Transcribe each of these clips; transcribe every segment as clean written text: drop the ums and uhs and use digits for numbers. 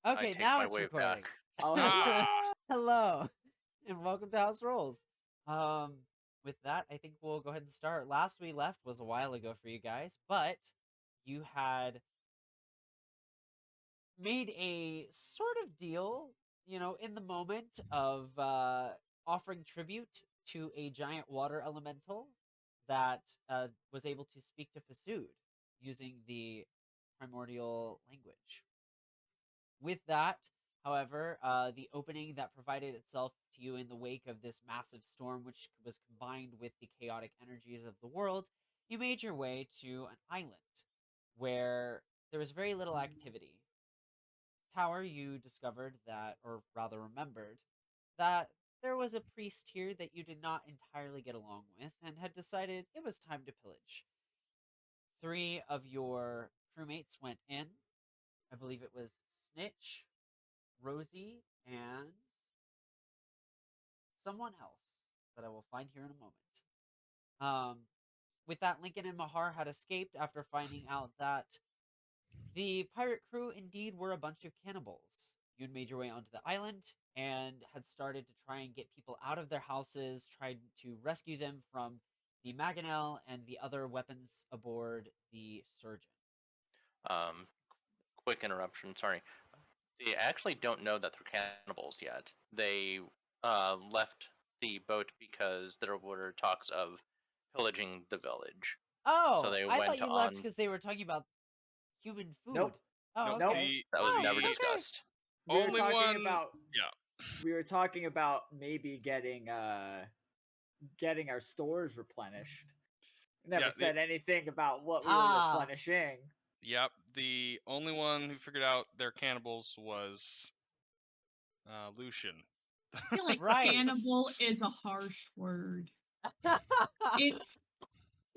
I Okay, take now my it's way recording. back. Oh, Ah! Hello, and welcome to House Rolls. With that, I think we'll go ahead and start. Last we left was a while ago for you guys, but you had made a sort of deal, in the moment of offering tribute to a giant water elemental that was able to speak to Fasood using the primordial language. With that, however, the opening that provided itself to you in the wake of this massive storm, which was combined with the chaotic energies of the world, you made your way to an island where there was very little activity. Tower, you discovered that, or rather remembered, that there was a priest here that you did not entirely get along with and had decided it was time to pillage. Three of your crewmates went in. I believe it was Snitch, Rosie, and someone else that I will find here in a moment. Um, with that, Lincoln and Mahar had escaped after finding out that the pirate crew indeed were a bunch of cannibals. You'd made your way onto the island and had started to try and get people out of their houses, tried to rescue them from the Maganel and the other weapons aboard the Surgeon. Um, quick interruption. Sorry. They actually don't know that they're cannibals yet. They left the boat because there were talks of pillaging the village. So Oh, they I went thought you on. left because they were talking about human food. Nope. Oh, Nope. okay. That was Oh, never okay. discussed. we were Only talking one. about Yeah. we were talking about maybe getting our stores replenished. Never Yeah, said anything about what we were Ah. replenishing. Yep. The only one who figured out they're cannibals was Lucian. I feel like Right. cannibal is a harsh word.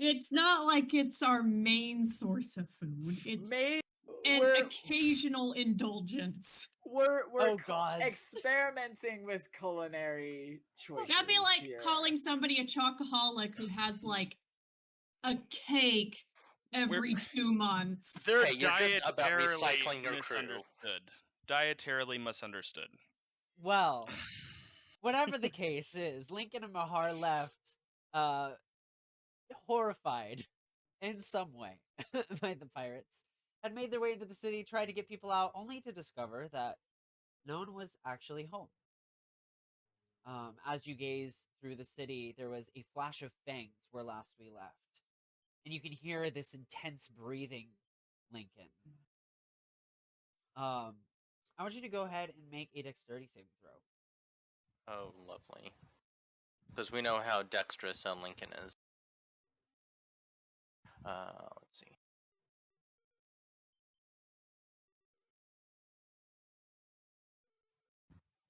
It's not like it's our main source of food. It's Maybe an we're occasional indulgence. we're Oh, gods. experimenting with culinary choices. That'd be like here. calling somebody a chocoholic who has like a cake every 2 months. They're Hey, you're just about dietarily recycling your crew. misunderstood. Dietarily misunderstood. Well, whatever the case is, Lincoln and Mahar left horrified in some way by the pirates, had made their way into the city, tried to get people out, only to discover that no one was actually home. As you gaze through the city, there was a flash of fangs where last we left. And you can hear this intense breathing, Lincoln. I want you to go ahead and make a dexterity saving throw. Oh, lovely. Because we know how dexterous Lincoln is. Let's see.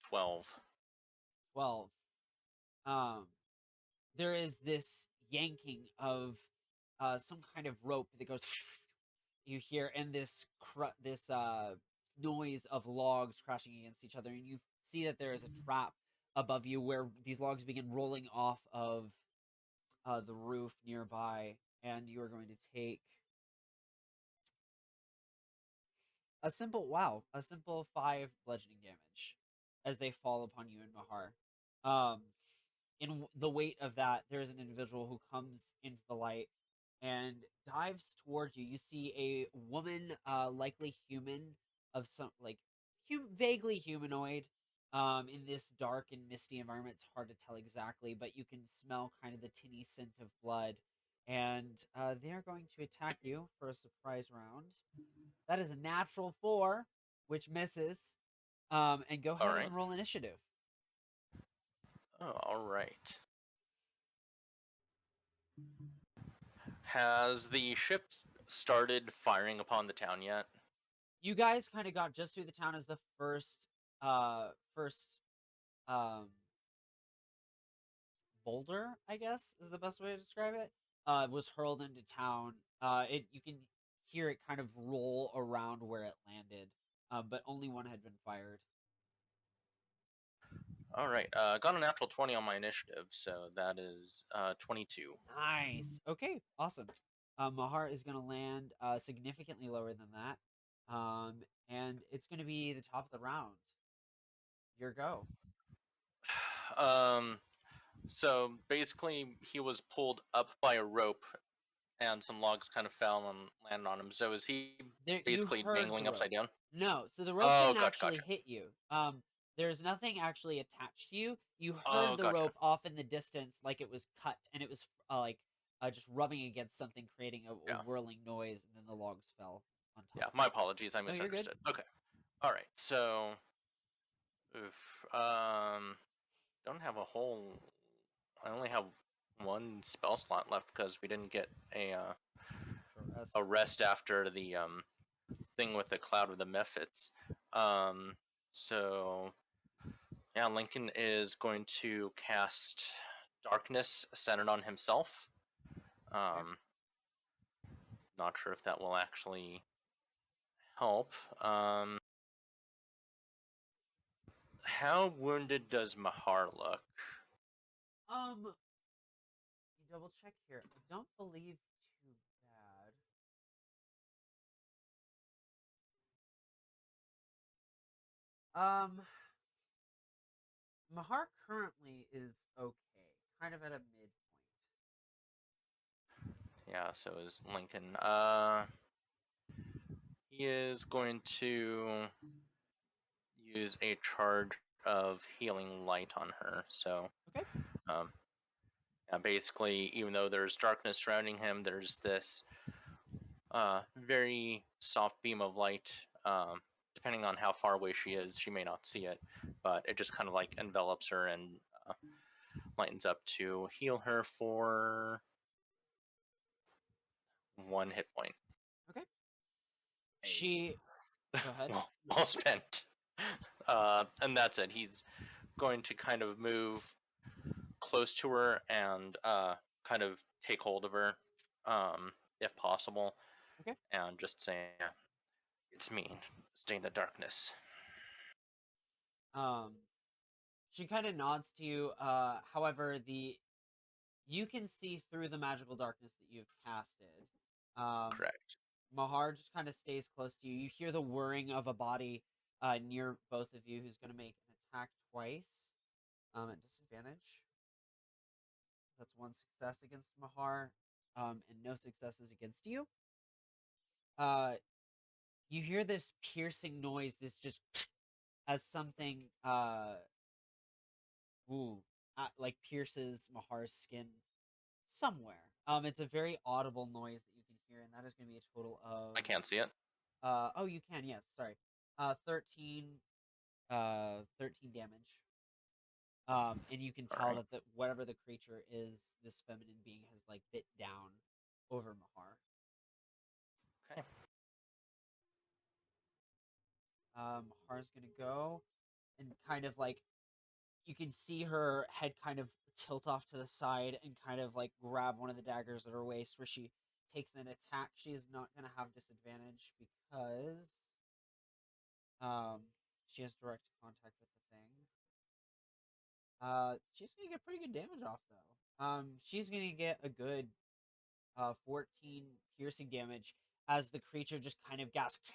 12. 12. There is this yanking of some kind of rope that goes. You hear and this noise of logs crashing against each other, and you see that there is a trap above you where these logs begin rolling off of the roof nearby, and you are going to take a simple 5 bludgeoning damage as they fall upon you and Mahar. In the weight of that, there's an individual who comes into the light and dives towards you. You see a woman, likely human, of some vaguely humanoid. In this dark and misty environment, it's hard to tell exactly, but you can smell kind of the tinny scent of blood, and they're going to attack you for a surprise round. That is a natural 4, which misses. And go ahead and roll initiative. Oh, all right. Has the ship started firing upon the town yet? You guys kind of got just through the town as the first boulder, I guess is the best way to describe it, was hurled into town. You can hear it kind of roll around where it landed, but only one had been fired. All right. Got a natural 20 on my initiative, so that is 22. Nice. Okay, awesome. Mahar is going to land significantly lower than that. And it's going to be the top of the round. Your go. So basically, he was pulled up by a rope, and some logs kind of fell and landed on him. So is he You basically heard the dangling rope. upside down? No, so the rope Oh, didn't gotcha, actually gotcha. hit you. There's nothing actually attached to you. You Oh, heard the gotcha. rope off in the distance, like it was cut, and it was just rubbing against something, creating a Yeah. whirling noise, and then the logs fell on top. Yeah, my apologies. I No, you're good. misunderstood. Okay. All right. So, oof, don't have a whole. I only have one spell slot left because we didn't get Short rest. a rest after the thing with the cloud of the Mephits. So yeah, Lincoln is going to cast Darkness centered on himself. Not sure if that will actually help. How wounded does Mahar look? You double check here. I don't believe too bad. Mahar currently is okay, kind of at a midpoint. Yeah, so is Lincoln. He is going to use a charge of healing light on her. So, Okay. yeah, basically, even though there's darkness surrounding him, there's this very soft beam of light. Depending on how far away she is, she may not see it, but it just kind of like envelops her and lightens up to heal her for 1 hit point. Okay. She. Go ahead. Well spent. And that's it. He's going to kind of move close to her and kind of take hold of her, if possible. Okay. And just say, "It's me. Stay in the darkness." She kind of nods to you. However, you can see through the magical darkness that you've casted. Correct. Mahar just kind of stays close to you. You hear the whirring of a body near both of you, who's going to make an attack twice at disadvantage. That's one success against Mahar, and no successes against you. You hear this piercing noise. This just as something like pierces Mahar's skin somewhere. It's a very audible noise that you can hear, and that is going to be a total of. I can't see it. Oh, you can. Yes, sorry. 13 damage. And you can tell Alright. that whatever the creature is, this feminine being has like bit down over Mahar. Okay. Mahar's gonna go and kind of like you can see her head kind of tilt off to the side and kind of like grab one of the daggers at her waist where she takes an attack. She is not gonna have disadvantage because she has direct contact with the thing. She's gonna get pretty good damage off though. She's gonna get a good 14 piercing damage as the creature just kind of gasps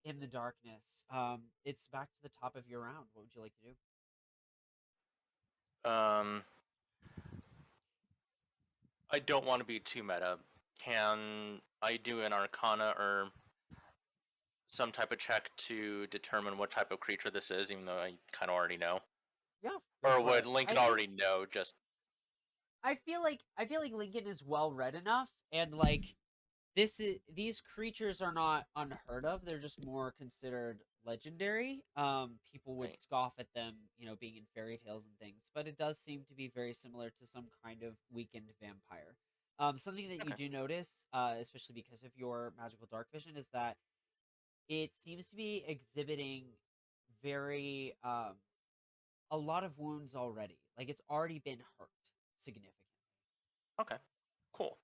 in the darkness. It's back to the top of your round. What would you like to do? I don't want to be too meta. Can I do an Arcana or some type of check to determine what type of creature this is, even though I kind of already know? Yeah. Or would Lincoln already know? Just I feel like Lincoln is well read enough, and like these creatures are not unheard of. They're just more considered legendary. People would Right. scoff at them, being in fairy tales and things, but it does seem to be very similar to some kind of weakened vampire. Something that you Okay. do notice, especially because of your magical dark vision, is that it seems to be exhibiting very a lot of wounds already. Like it's already been hurt significantly. Okay. Cool.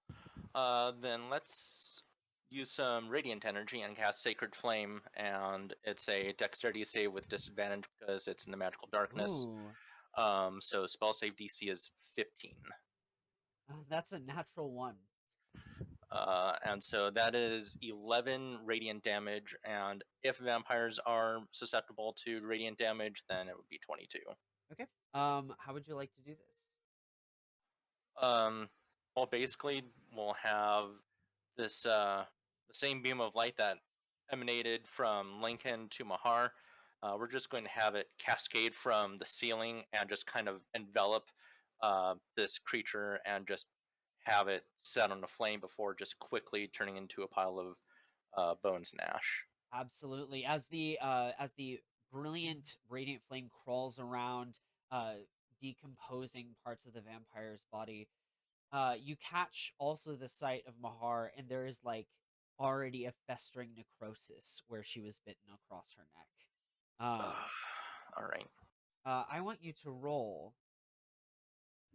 Then let's use some radiant energy and cast Sacred Flame, and it's a Dexterity save with disadvantage because it's in the magical darkness. Ooh, So spell save DC is 15. that's a natural one. And so that is 11 radiant damage. And if vampires are susceptible to radiant damage, then it would be 22. Okay. How would you like to do this? Well, basically, we'll have this the same beam of light that emanated from Lincoln to Mahar. We're just going to have it cascade from the ceiling and just kind of envelop this creature and just have it set on a flame before just quickly turning into a pile of bones and ash. Absolutely. As the brilliant radiant flame crawls around, uh, decomposing parts of the vampire's body, you catch also the sight of Mahar, and there is like already a festering necrosis where she was bitten across her neck. All right. I want you to roll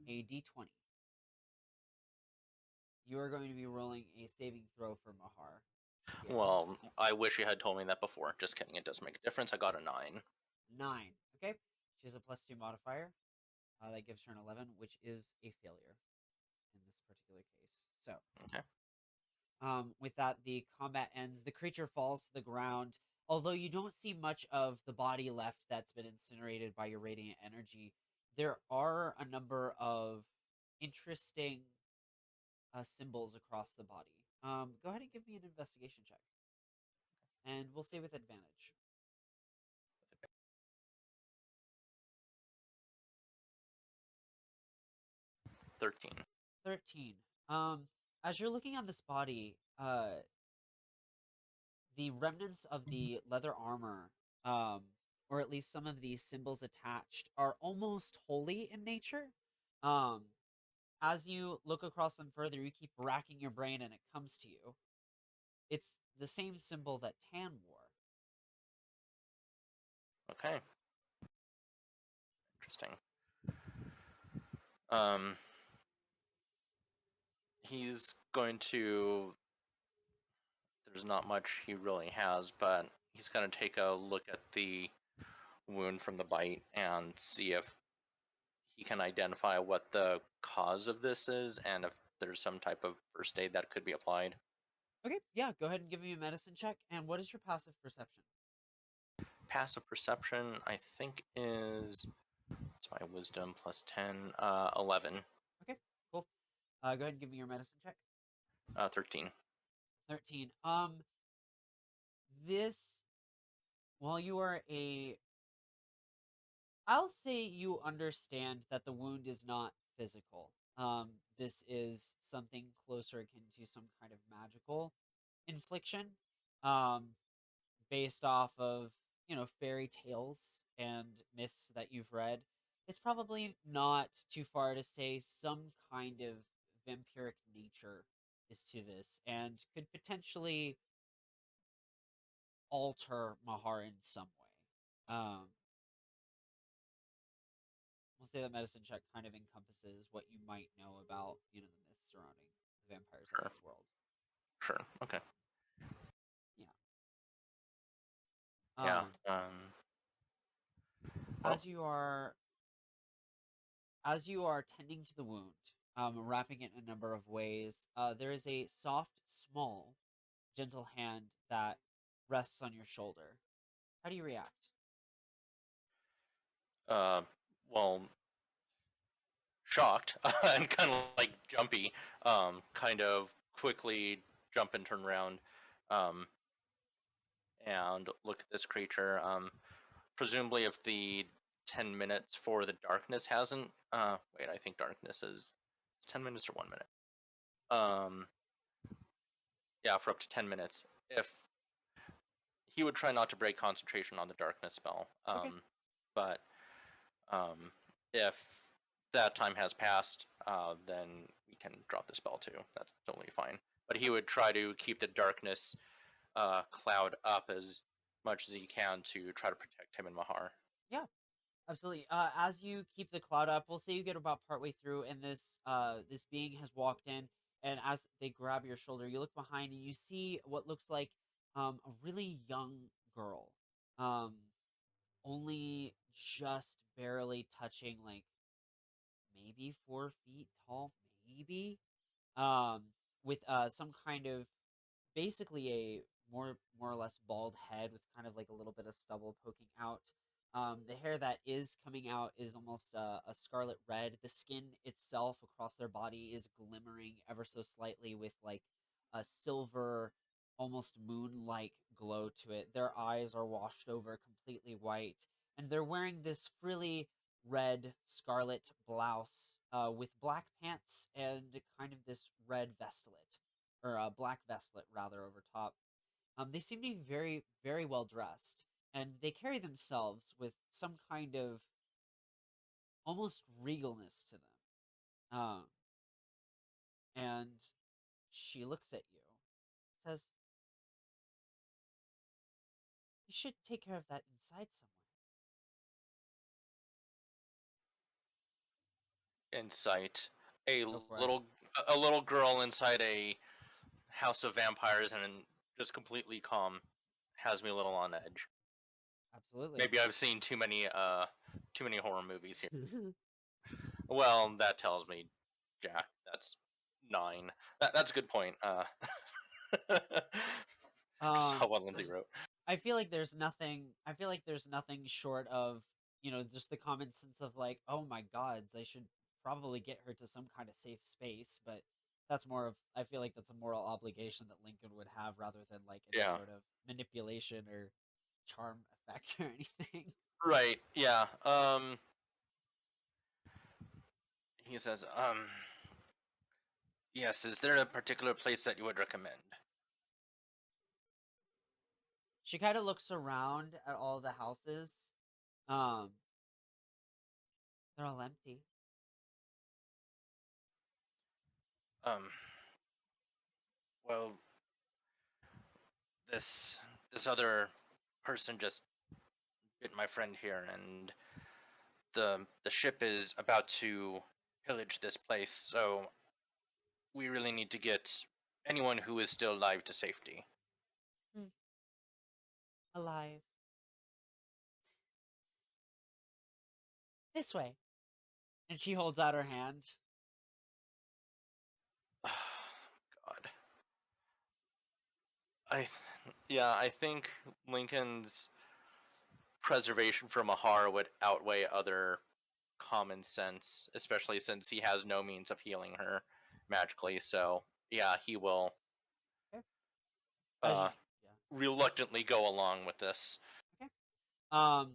a d20. You are going to be rolling a saving throw for Mahar. Yeah. Well, I wish you had told me that before. Just kidding. It does make a difference. I got a 9. 9. Okay. She has a +2 modifier. That gives her an 11, which is a failure in this particular case. So, Okay. with that, the combat ends. The creature falls to the ground. Although you don't see much of the body left that's been incinerated by your radiant energy, there are a number of interesting symbols across the body. Go ahead and give me an investigation check. And we'll say with advantage. 13. 13. As you're looking on this body, the remnants of the leather armor, or at least some of the symbols attached, are almost holy in nature. Um, as you look across them further, you keep racking your brain and it comes to you. It's the same symbol that Tan wore. Okay. Interesting. Um, he's going to. There's not much he really has, but he's going to take a look at the wound from the bite and see if he can identify what the cause of this is and if there's some type of first aid that could be applied. Okay, yeah, go ahead and give me a medicine check. And what is your passive perception? Passive perception, I think, is. It's my wisdom plus 10, 11, Okay, cool. Go ahead and give me your medicine check. 13. 13. This, while you are a, I'll say you understand that the wound is not physical. This is something closer akin to some kind of magical infliction, um, based off of, fairy tales and myths that you've read. It's probably not too far to say some kind of vampiric nature is to this and could potentially alter Mahar in some way. We'll say that medicine check kind of encompasses what you might know about, the myths surrounding the vampires of Sure. this world. Sure. Okay. Yeah. Yeah. Well, As you are tending to the wound, wrapping it in a number of ways, there is a soft, small, gentle hand that rests on your shoulder. How do you react? uh, well, shocked and kind of like jumpy, kind of quickly jump and turn around, um, and look at this creature. Presumably, if the 10 minutes for the darkness hasn't, wait, I think darkness is 10 minutes or 1 minute. Yeah, for up to 10 minutes. If he would try not to break concentration on the darkness spell, Okay. but um, if that time has passed, then we can drop the spell too. That's totally fine. But he would try to keep the darkness cloud up as much as he can to try to protect him and Mahar. Yeah, absolutely. As you keep the cloud up, we'll say you get about partway through, and this being has walked in, and as they grab your shoulder, you look behind and you see what looks like a really young girl, um, only just barely touching maybe 4 feet tall, maybe, um, with some kind of basically a more or less bald head with kind of like a little bit of stubble poking out. The hair that is coming out is almost a scarlet red. The skin itself across their body is glimmering ever so slightly with like a silver, almost moon-like glow to it. Their eyes are washed over completely white, and they're wearing this frilly red scarlet blouse with black pants and kind of this red vestlet, or a black vestlet rather over top. They seem to be very, very well dressed, and they carry themselves with some kind of almost regalness to them. And she looks at you, says, "You should take care of that inside somewhere." Insight. A Go for it. little girl inside a house of vampires and just completely calm has me a little on edge. Absolutely. Maybe I've seen too many horror movies here. Well, that tells me, Jack. That's 9. That's a good point. Saw um, what Lindsay wrote. I feel like there's nothing. I feel like there's nothing short of just the common sense of like, oh my gods, I should probably get her to some kind of safe space. But that's more of. I feel like that's a moral obligation that Lincoln would have rather than like any Yeah. sort of manipulation or charm effect or anything. Right. Yeah. He says, yes. Is there a particular place that you would recommend? She kind of looks around at all the houses. Um, they're all empty. Um. Well, this other person just bit my friend here, and the ship is about to pillage this place, so we really need to get anyone who is still alive to safety. Alive. This way. And she holds out her hand. God. I think Lincoln's preservation for Mahar would outweigh other common sense, especially since he has no means of healing her magically. So yeah, he will Okay. As uh, you, reluctantly go along with this. yeah. Okay.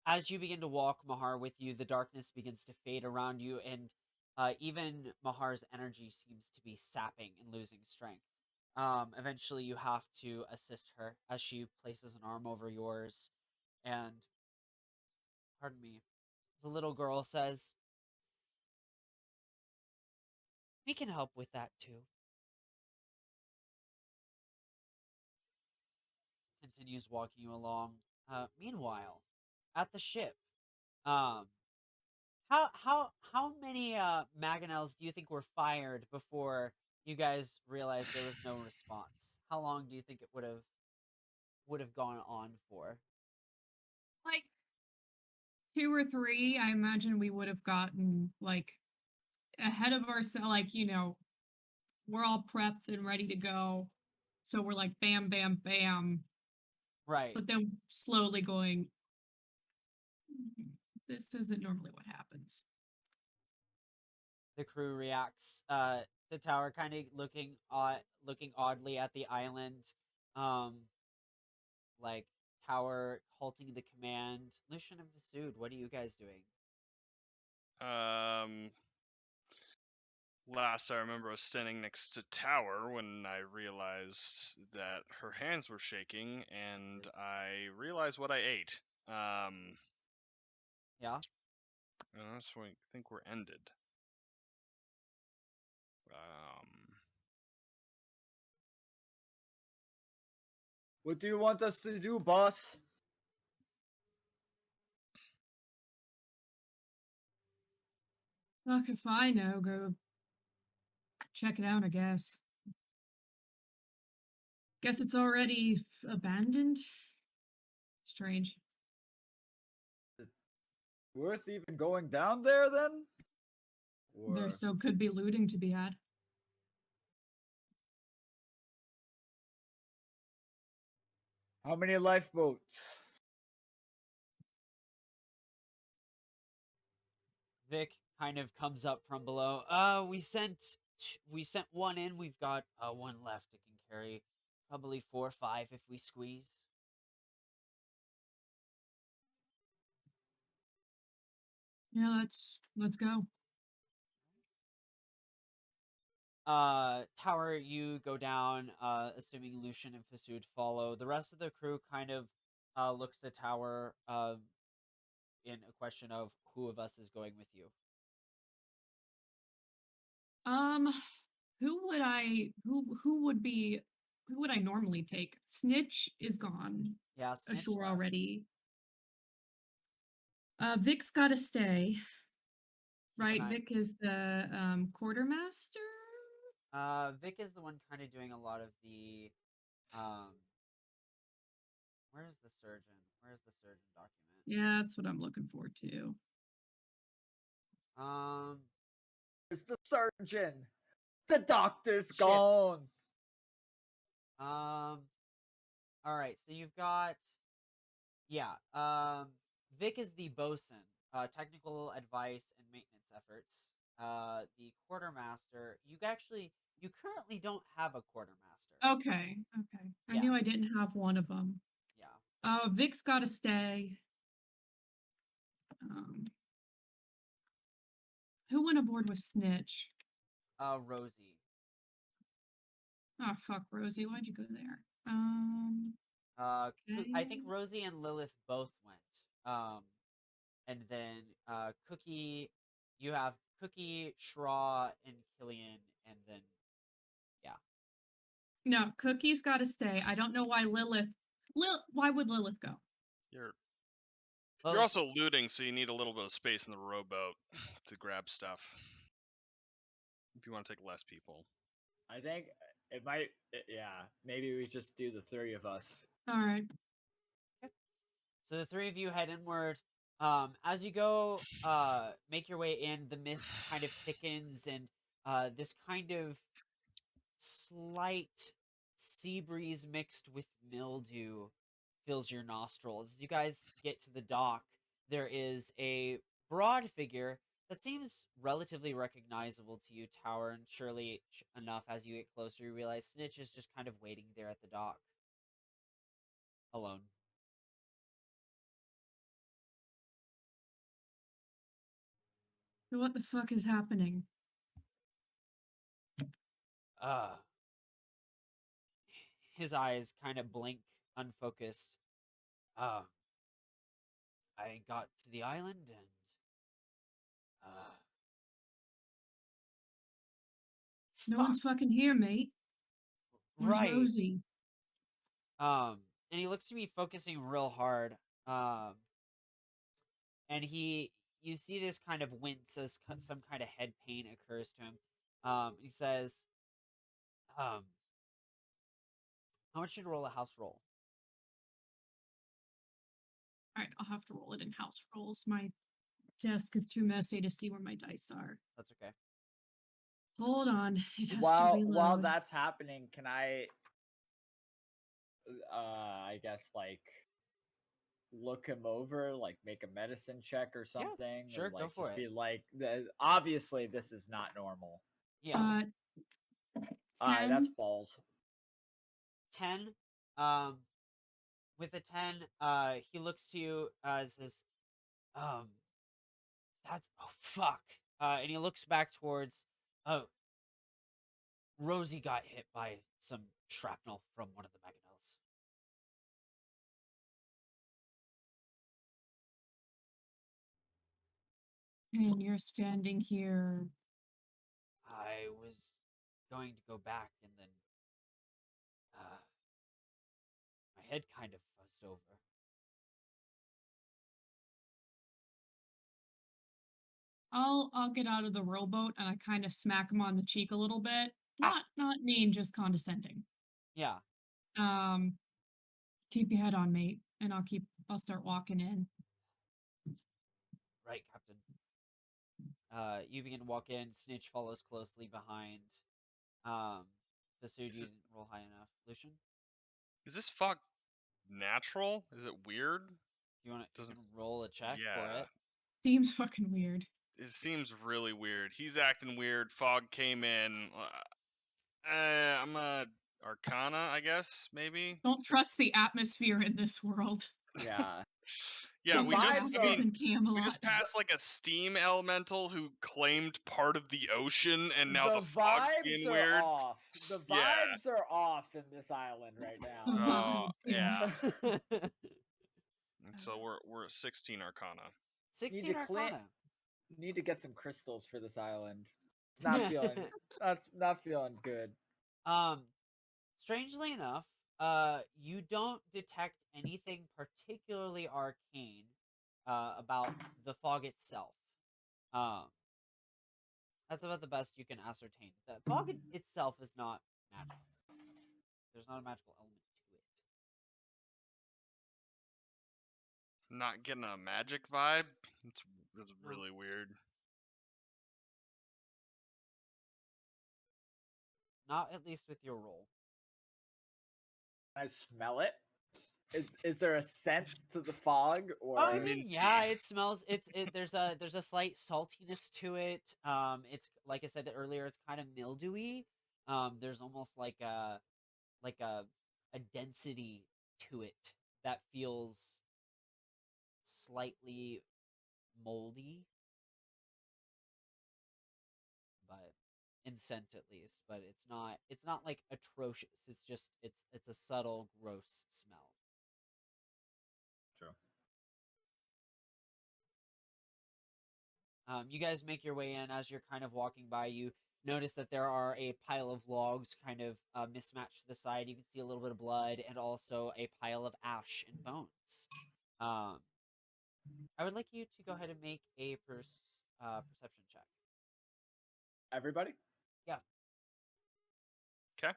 As you begin to walk Mahar with you, the darkness begins to fade around you, and even Mahar's energy seems to be sapping and losing strength. Eventually, you have to assist her as she places an arm over yours, and pardon me, the little girl says, "We can help with that too." Continues walking you along. Meanwhile, at the ship, um, how many mangonels do you think were fired before you guys realized there was no response? How long do you think it would have gone on for? Like 2 or 3, I imagine we would have gotten like ahead of ourselves. Like we're all prepped and ready to go, so we're like bam, bam, bam. Right. But then slowly going, this isn't normally what happens. The crew reacts to Tower kind of looking oddly at the island. Um like Tower halting the command. Lucian and Vasood, what are you guys doing? Last I remember, I was standing next to Tower when I realized that her hands were shaking, and Yes. I realized what I ate. Yeah. And that's when I think we're ended. What do you want us to do, boss? Fuck if I know. Go check it out, I guess. Guess it's already abandoned. Strange. Worth even going down there then? There Or still could be looting to be had. How many lifeboats? Vic kind of comes up from below. We sent one in. We've got one left. It can carry probably 4 or 5 if we squeeze. Yeah, let's go. Tower, you go down, assuming Lucian and Fasood follow. The rest of the crew kind of looks to Tower in a question of who of us is going with you. Um, who would I normally take? Snitch is gone Yeah, Snitch ashore left. already. Vic's gotta stay. Keep Right, an eye- Vic is the quartermaster. Vic is the one kind of doing a lot of the where's the surgeon? Where's the surgeon document? Yeah, that's what I'm looking for too. Um, It's the surgeon. The doctor's Shit. gone. all right. So you've got, yeah. Vic is the bosun, technical advice and maintenance efforts. The quartermaster. You currently don't have a quartermaster. Okay. I Yeah. knew I didn't have one of them. Yeah. Vic's gotta stay. Who went aboard with Snitch? Rosie. Oh fuck, Rosie, why'd you go there? I think Okay. Rosie and Lilith both went. And then Cookie, you have Cookie, Shraw, and Killian, and then yeah. No, Cookie's gotta stay. I don't know why why would Lilith go? You're Lilith, also looting, so you need a little bit of space in the rowboat to grab stuff. If you want to take less people. I think it might. Yeah, maybe we just do the 3 of us. Alright. So the 3 of you head inward. As you go, make your way in. The mist kind of thickens, and this kind of slight sea breeze mixed with mildew fills your nostrils. As you guys get to the dock, there is a broad figure that seems relatively recognizable to you, Tower, and surely enough, as you get closer, you realize Snitch is just kind of waiting there at the dock. Alone. What the fuck is happening? Uh, his eyes kind of blink, unfocused. Uh, I got to the island and, No fuck. one's fucking here, mate. Where's Right. Rosie? And he looks to me focusing real hard. And you see this kind of wince as some kind of head pain occurs to him. He says, I want you to roll a house roll. Alright, I'll have to roll it in house rolls. My desk is too messy to see where my dice are. That's okay. Hold on. It has to While reload. that's happening, can I I guess like look him over, like make a medicine check or something, sure, or go like for just it. be like, obviously this is not normal. Yeah. All right, that's 10. balls. 10. With a 10, he looks to you and says, that's, oh, fuck. And he looks back towards, oh, Rosie got hit by some shrapnel from one of the mangonels. And you're standing here. I was going to go back, and then my head kind of fuzzed over. I'll get out of the rowboat and I kind of smack him on the cheek a little bit. Not mean, just condescending. Yeah. Keep your head on, mate, and I'll start walking in. Right, Captain. You begin to walk in. Snitch follows closely behind. Fasood, you didn't roll high enough. Lucian? Is this fog natural? Is it weird? You want to Doesn't. roll a check for Yeah. it? Seems fucking weird. It seems really weird. He's acting weird. Fog came in. I'm a Arcana, I guess, maybe. Don't trust the atmosphere in this world. Yeah. Yeah, The we just vibes Masters are- in we Camelot. just passed like a steam elemental who claimed part of the ocean, and now the fog's vibes being are weird. off. The Yeah. vibes are off in this island right The now. Oh, vibes, yeah. yeah. So we're at 16 Arcana. 16 Arcana. Need to get some crystals for this island. It's not feeling. That's not feeling good. Strangely enough, you don't detect anything particularly arcane about the fog itself. That's about the best you can ascertain. The fog itself is not magical. There's not a magical element to it. Not getting a magic vibe. That's No. really weird. Not at least with your roll. Can I smell it? Is there a scent to the fog or? I mean, Minty. yeah, it smells. There's a slight saltiness to it. It's like I said earlier, it's kind of mildewy. There's almost like a density to it that feels slightly moldy, but in scent at least. But it's not like atrocious. It's just it's a subtle, gross smell. True. You guys make your way in. As you're kind of walking by, you notice that there are a pile of logs kind of mismatched to the side. You can see a little bit of blood and also a pile of ash and bones. I would like you to go ahead and make a perception check. Everybody? Yeah. 'Kay.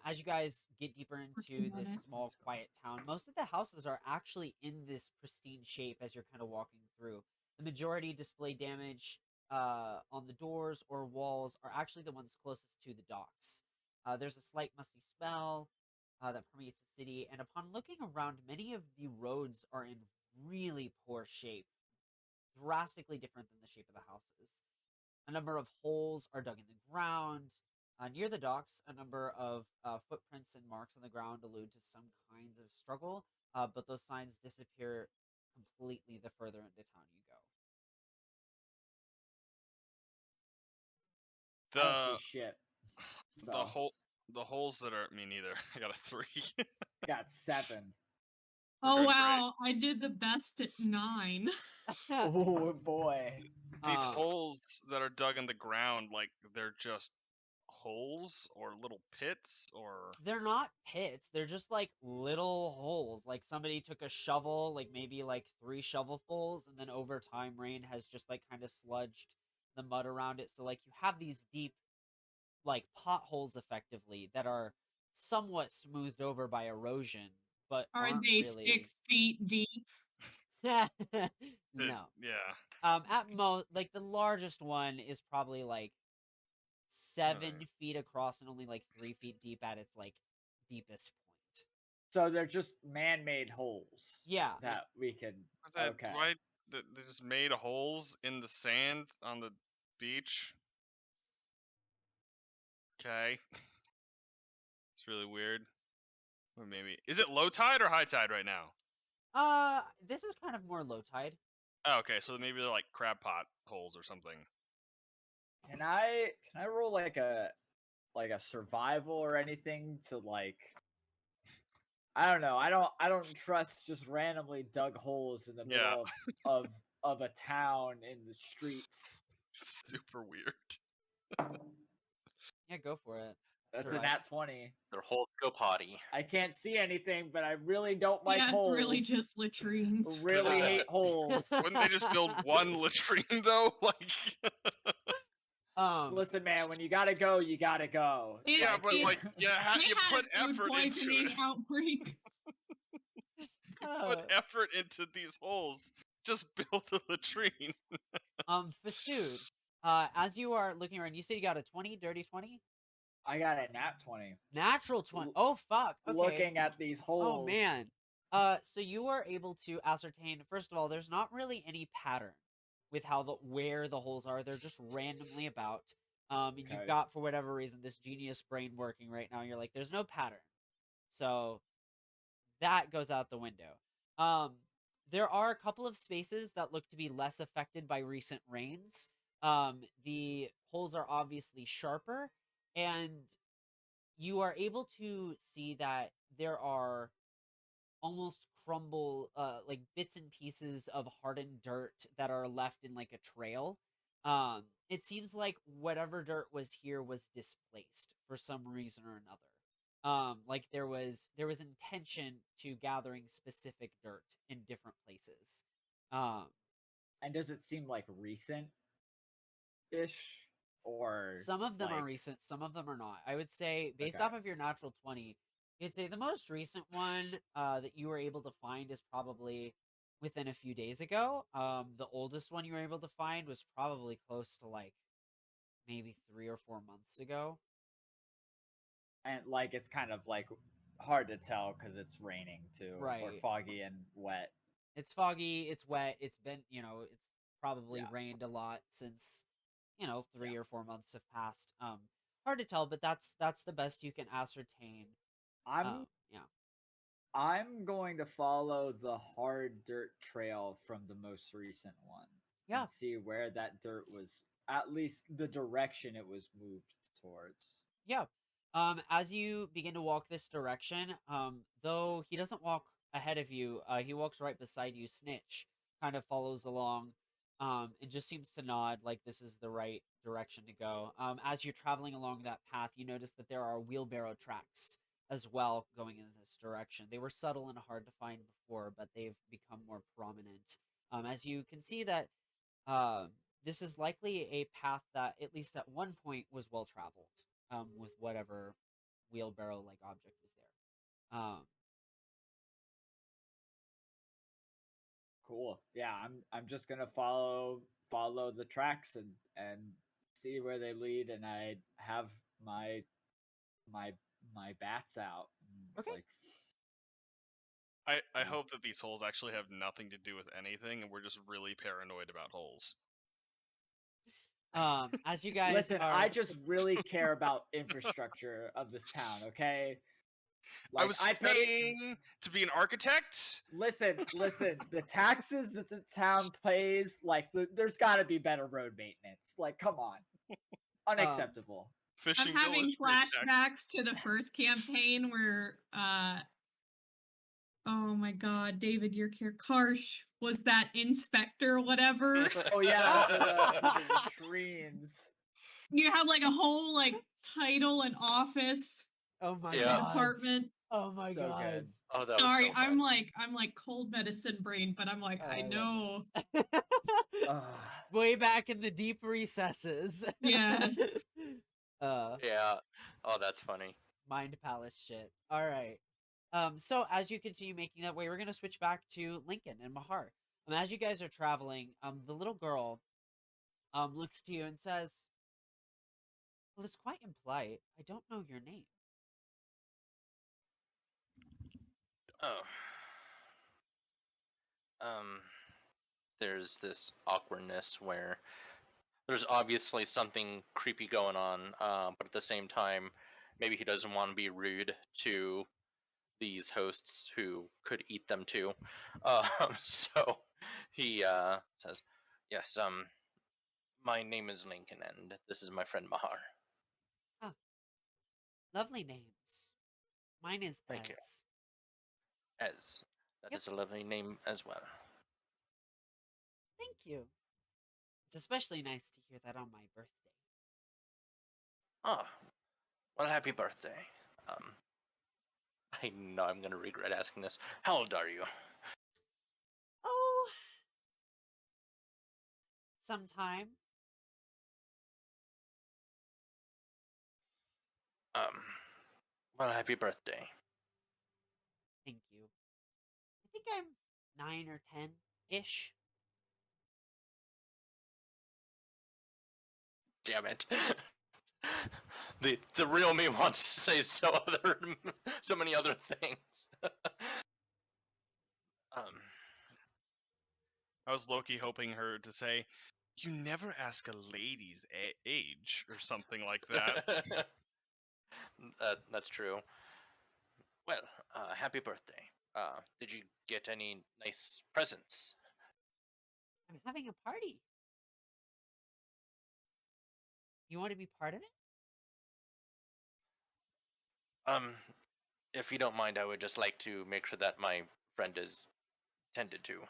As you guys get deeper into Working on this it. small, quiet town, most of the houses are actually in this pristine shape as you're kind of walking through. The majority display damage on the doors or walls are actually the ones closest to the docks. There's a slight musty smell that permeates the city, and upon looking around, many of the roads are in really poor shape, drastically different than the shape of the houses. A number of holes are dug in the ground. Near the docks, a number of footprints and marks on the ground allude to some kinds of struggle, but those signs disappear completely the further into town you go. I don't The see shit. the So, hole the holes that are me neither. I got a 3. got 7. We're Oh doing great. wow, I did the best at 9. Oh boy. These Uh, holes that are dug in the ground, like they're just holes or little pits or They're not pits. They're just like little holes. Like somebody took a shovel, like maybe like 3 shovelfuls, and then over time, rain has just like kind of sludged the mud around it. So like you have these deep, like potholes, effectively that are somewhat smoothed over by erosion, but Are aren't they really. 6 feet deep? No. yeah. At most, like the largest one is probably like 7 feet across and only like 3 feet deep at its like deepest point. So they're just man-made holes. Yeah. That we can. That, Okay. why they just made holes in the sand on the beach? Okay. It's really weird. Or maybe is it low tide or high tide right now? This is kind of more low tide. Oh, okay, so maybe they're like crab pot holes or something. Can I roll like a survival or anything to like? I don't know. I don't trust just randomly dug holes in the Yeah. middle of a town in the streets. Super weird. Yeah, go for it. That's Survival. a nat 20. Their holes go potty. I can't see anything, but I really don't like yeah, holes. it's really just latrines. Really hate holes. Wouldn't they just build one latrine though? Like Listen, man, when you gotta go, you gotta go. yeah, but it- like yeah, They you had put a food effort into poisoning it. outbreak. Put effort into these holes. Just build a latrine. Fasood, as you are looking around, you said you got a 20, dirty 20? I got a nat 20. Natural 20. L- Oh fuck. Okay. Looking at these holes. Oh man. So you are able to ascertain. First of all, there's not really any pattern with where the holes are. They're just randomly about. And you've Okay. got, for whatever reason, this genius brain working right now. You're like, there's no pattern. So that goes out the window. There are a couple of spaces that look to be less affected by recent rains. The holes are obviously sharper, and you are able to see that there are almost like bits and pieces of hardened dirt that are left in like a trail. It seems like whatever dirt was here was displaced for some reason or another. Like there was intention to gathering specific dirt in different places. Um, And does it seem like recent ish? Or some of them are like recent, some of them are not. I would say, based Okay. off of your natural 20, you'd say the most recent one that you were able to find is probably within a few days ago. The oldest one you were able to find was probably close to like maybe 3 or 4 months ago. and like it's kind of like hard to tell because it's raining too, or Right. foggy and wet. It's foggy, it's wet, it's been, it's probably Yeah. rained a lot since, 3 or 4 months have passed. Hard to tell, but that's the best you can ascertain. I'm Yeah. I'm going to follow the hard dirt trail from the most recent one Yeah. and see where that dirt was, at least the direction it was moved towards. Yeah. As you begin to walk this direction, though he doesn't walk ahead of you, he walks right beside you. Snitch kind of follows along, and just seems to nod like this is the right direction to go. As you're traveling along that path, you notice that there are wheelbarrow tracks as well going in this direction. They were subtle and hard to find before, but they've become more prominent. As you can see that, um, this is likely a path that, at least at one point, was well traveled. With whatever wheelbarrow like object was there. Cool. Yeah, I'm just gonna follow the tracks and see where they lead, and I have my my bats out. Okay. Like I Mm. hope that these holes actually have nothing to do with anything, and we're just really paranoid about holes. As you guys listen, are, I just really care about infrastructure of this town, okay? I Like was I pay studying to be an architect. listen, the taxes that the town pays, like there's got to be better road maintenance. Like come on. Unacceptable. I'm Fishing having village protect. flashbacks to the first campaign where oh my god, David, your Karsh was that inspector, whatever. Oh yeah, for the latrines. You have like a whole like title and office oh my Yeah. god, department. oh my So god. good. Oh, that Sorry, was so I'm fun. like cold medicine brain, but I'm like, Oh, I I love know. Ugh. Way back in the deep recesses. Yes. Yeah. Oh, that's funny. Mind palace shit. All right. So as you continue making that way, we're gonna switch back to Lincoln and Mahar. As you guys are traveling, the little girl looks to you and says, "Well, it's quite impolite. I don't know your name." Oh. Um, there's this awkwardness where there's obviously something creepy going on, but at the same time, maybe he doesn't want to be rude to these hosts who could eat them too. So he says, "Yes, my name is Lincoln, and this is my friend Mahar." Lovely names. Mine is Thank you. Ez. Ez. That Yep. is a lovely name as well. Thank you. It's especially nice to hear that on my birthday. Ah, well, happy birthday. I know I'm gonna regret asking this. How old are you? Oh, sometime. Well, happy birthday. Thank you. I think I'm 9 or 10-ish. Damn it. The real me wants to say so many other things. um, I was Loki hoping her to say, "You never ask a lady's age" or something like that. that's true. Well, happy birthday. Did you get any nice presents? I'm having a party. You want to be part of it? Um, if you don't mind, I would just like to make sure that my friend is tended to.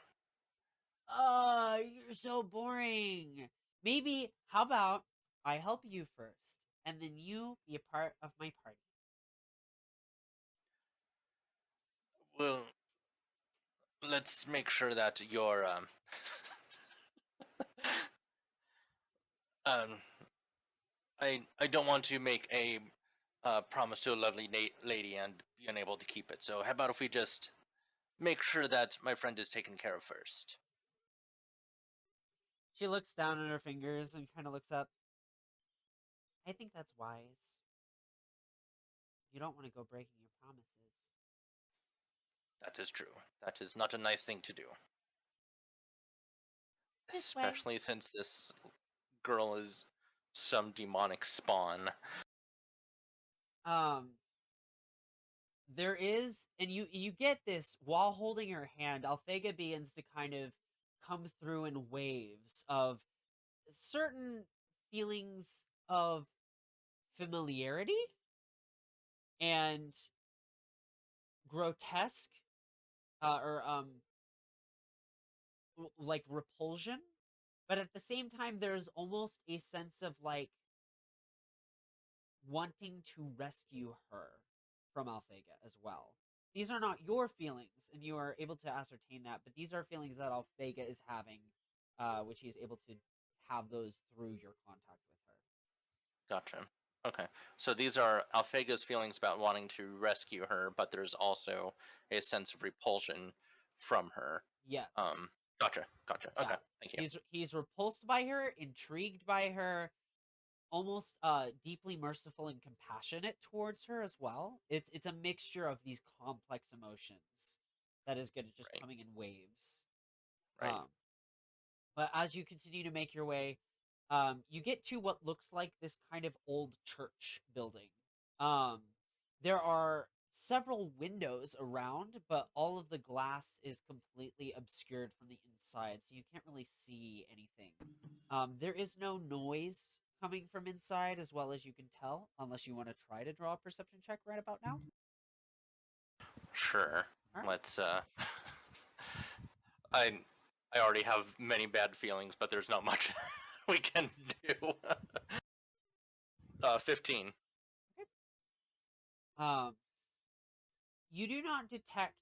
Oh, you're so boring. Maybe, how about I help you first, and then you be a part of my party? Well, let's make sure that your um, I don't want to make a promise to a lovely lady and be unable to keep it. So how about if we just make sure that my friend is taken care of first? She looks down at her fingers and kind of looks up. I think that's wise. You don't want to go breaking your promises. That is true. That is not a nice thing to do. This way. Especially since this girl is some demonic spawn. Um, there is, and you get this while holding her hand. Alphega begins to kind of come through in waves of certain feelings of familiarity and grotesque, or like repulsion, but at the same time there's almost a sense of like wanting to rescue her from Alphega as well. These are not your feelings, and you are able to ascertain that, but these are feelings that Alphega is having, which he is able to have those through your contact with her. Gotcha. Okay. So these are Alphega's feelings about wanting to rescue her, but there's also a sense of repulsion from her. Yes. Gotcha. Gotcha. Yeah. Okay. Thank you. He's repulsed by her, intrigued by her, almost deeply merciful and compassionate towards her as well. It's a mixture of these complex emotions that is good at just Right. coming in waves. Right. But as you continue to make your way, you get to what looks like this kind of old church building. There are several windows around, but all of the glass is completely obscured from the inside, so you can't really see anything. There is no noise coming from inside, as well as you can tell, unless you want to try to draw a perception check right about now. Sure. Alright. Let's I I already have many bad feelings, but there's not much we can do. 15. Um, you do not detect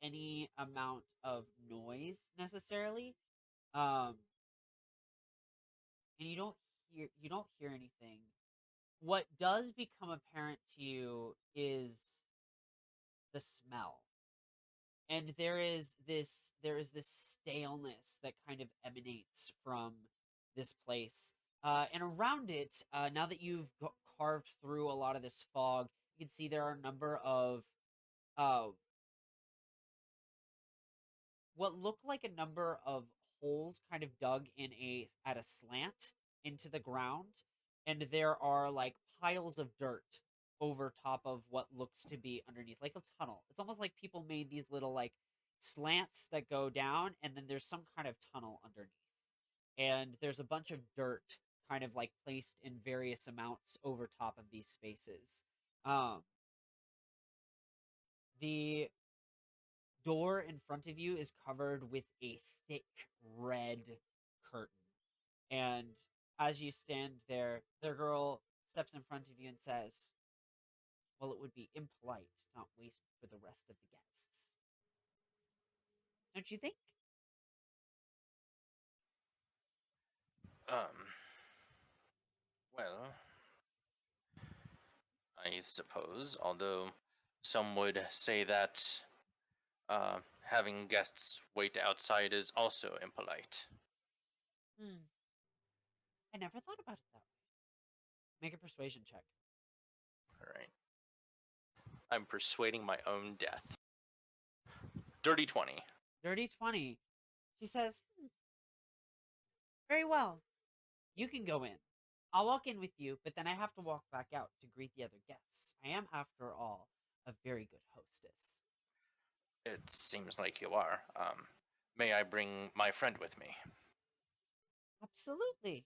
any amount of noise necessarily. Um, and you don't hear anything. What does become apparent to you is the smell. And there is this staleness that kind of emanates from this place. And around it, now that you've carved through a lot of this fog, you can see there are a number of uh, what look like a number of holes kind of dug in at a slant into the ground, and there are like piles of dirt over top of what looks to be underneath, like a tunnel. It's almost like people made these little like slants that go down, and then there's some kind of tunnel underneath. And there's a bunch of dirt kind of like placed in various amounts over top of these spaces. Um, the door in front of you is covered with a thick red curtain. And as you stand there, the girl steps in front of you and says, "Well, it would be impolite to not waste for the rest of the guests. Don't you think?" Um. Well, I suppose. Although some would say that having guests wait outside is also impolite. Hmm. I never thought about it that way. Make a persuasion check. All right. I'm persuading my own death. Dirty 20. Dirty 20. She says, very well. You can go in. I'll walk in with you, but then I have to walk back out to greet the other guests. I am, after all, a very good hostess. It seems like you are. May I bring my friend with me? Absolutely.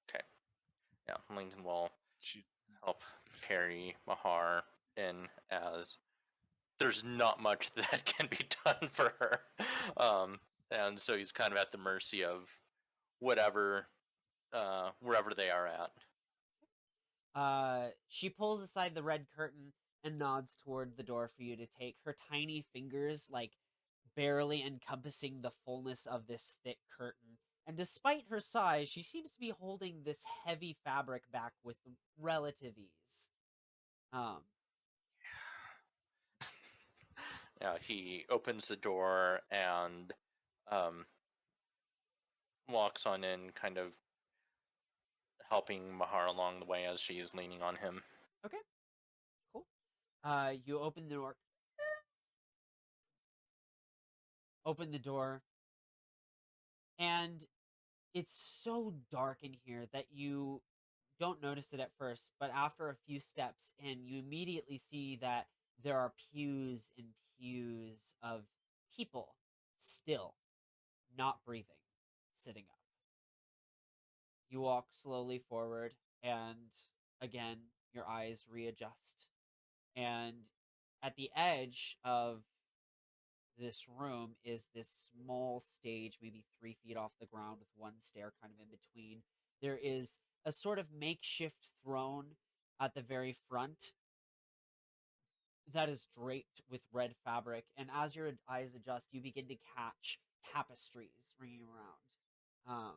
Okay. Yeah, Lincoln will She's help carry Mahar in, as there's not much that can be done for her. And so he's kind of at the mercy of whatever, wherever they are at. She pulls aside the red curtain and nods toward the door for you to take. Her tiny fingers, like, barely encompassing the fullness of this thick curtain. And despite her size, she seems to be holding this heavy fabric back with relative ease. Yeah, he opens the door and walks on in, kind of helping Mahar along the way as she is leaning on him. Okay, cool. You open the door. Open the door, and it's so dark in here that you don't notice it at first, but after a few steps in, you immediately see that there are pews and pews of people still not breathing, sitting up. You walk slowly forward, and again, your eyes readjust. And at the edge of this room is this small stage, maybe 3 feet off the ground, with one stair kind of in between. There is a sort of makeshift throne at the very front that is draped with red fabric, and as your eyes adjust, you begin to catch tapestries ringing around.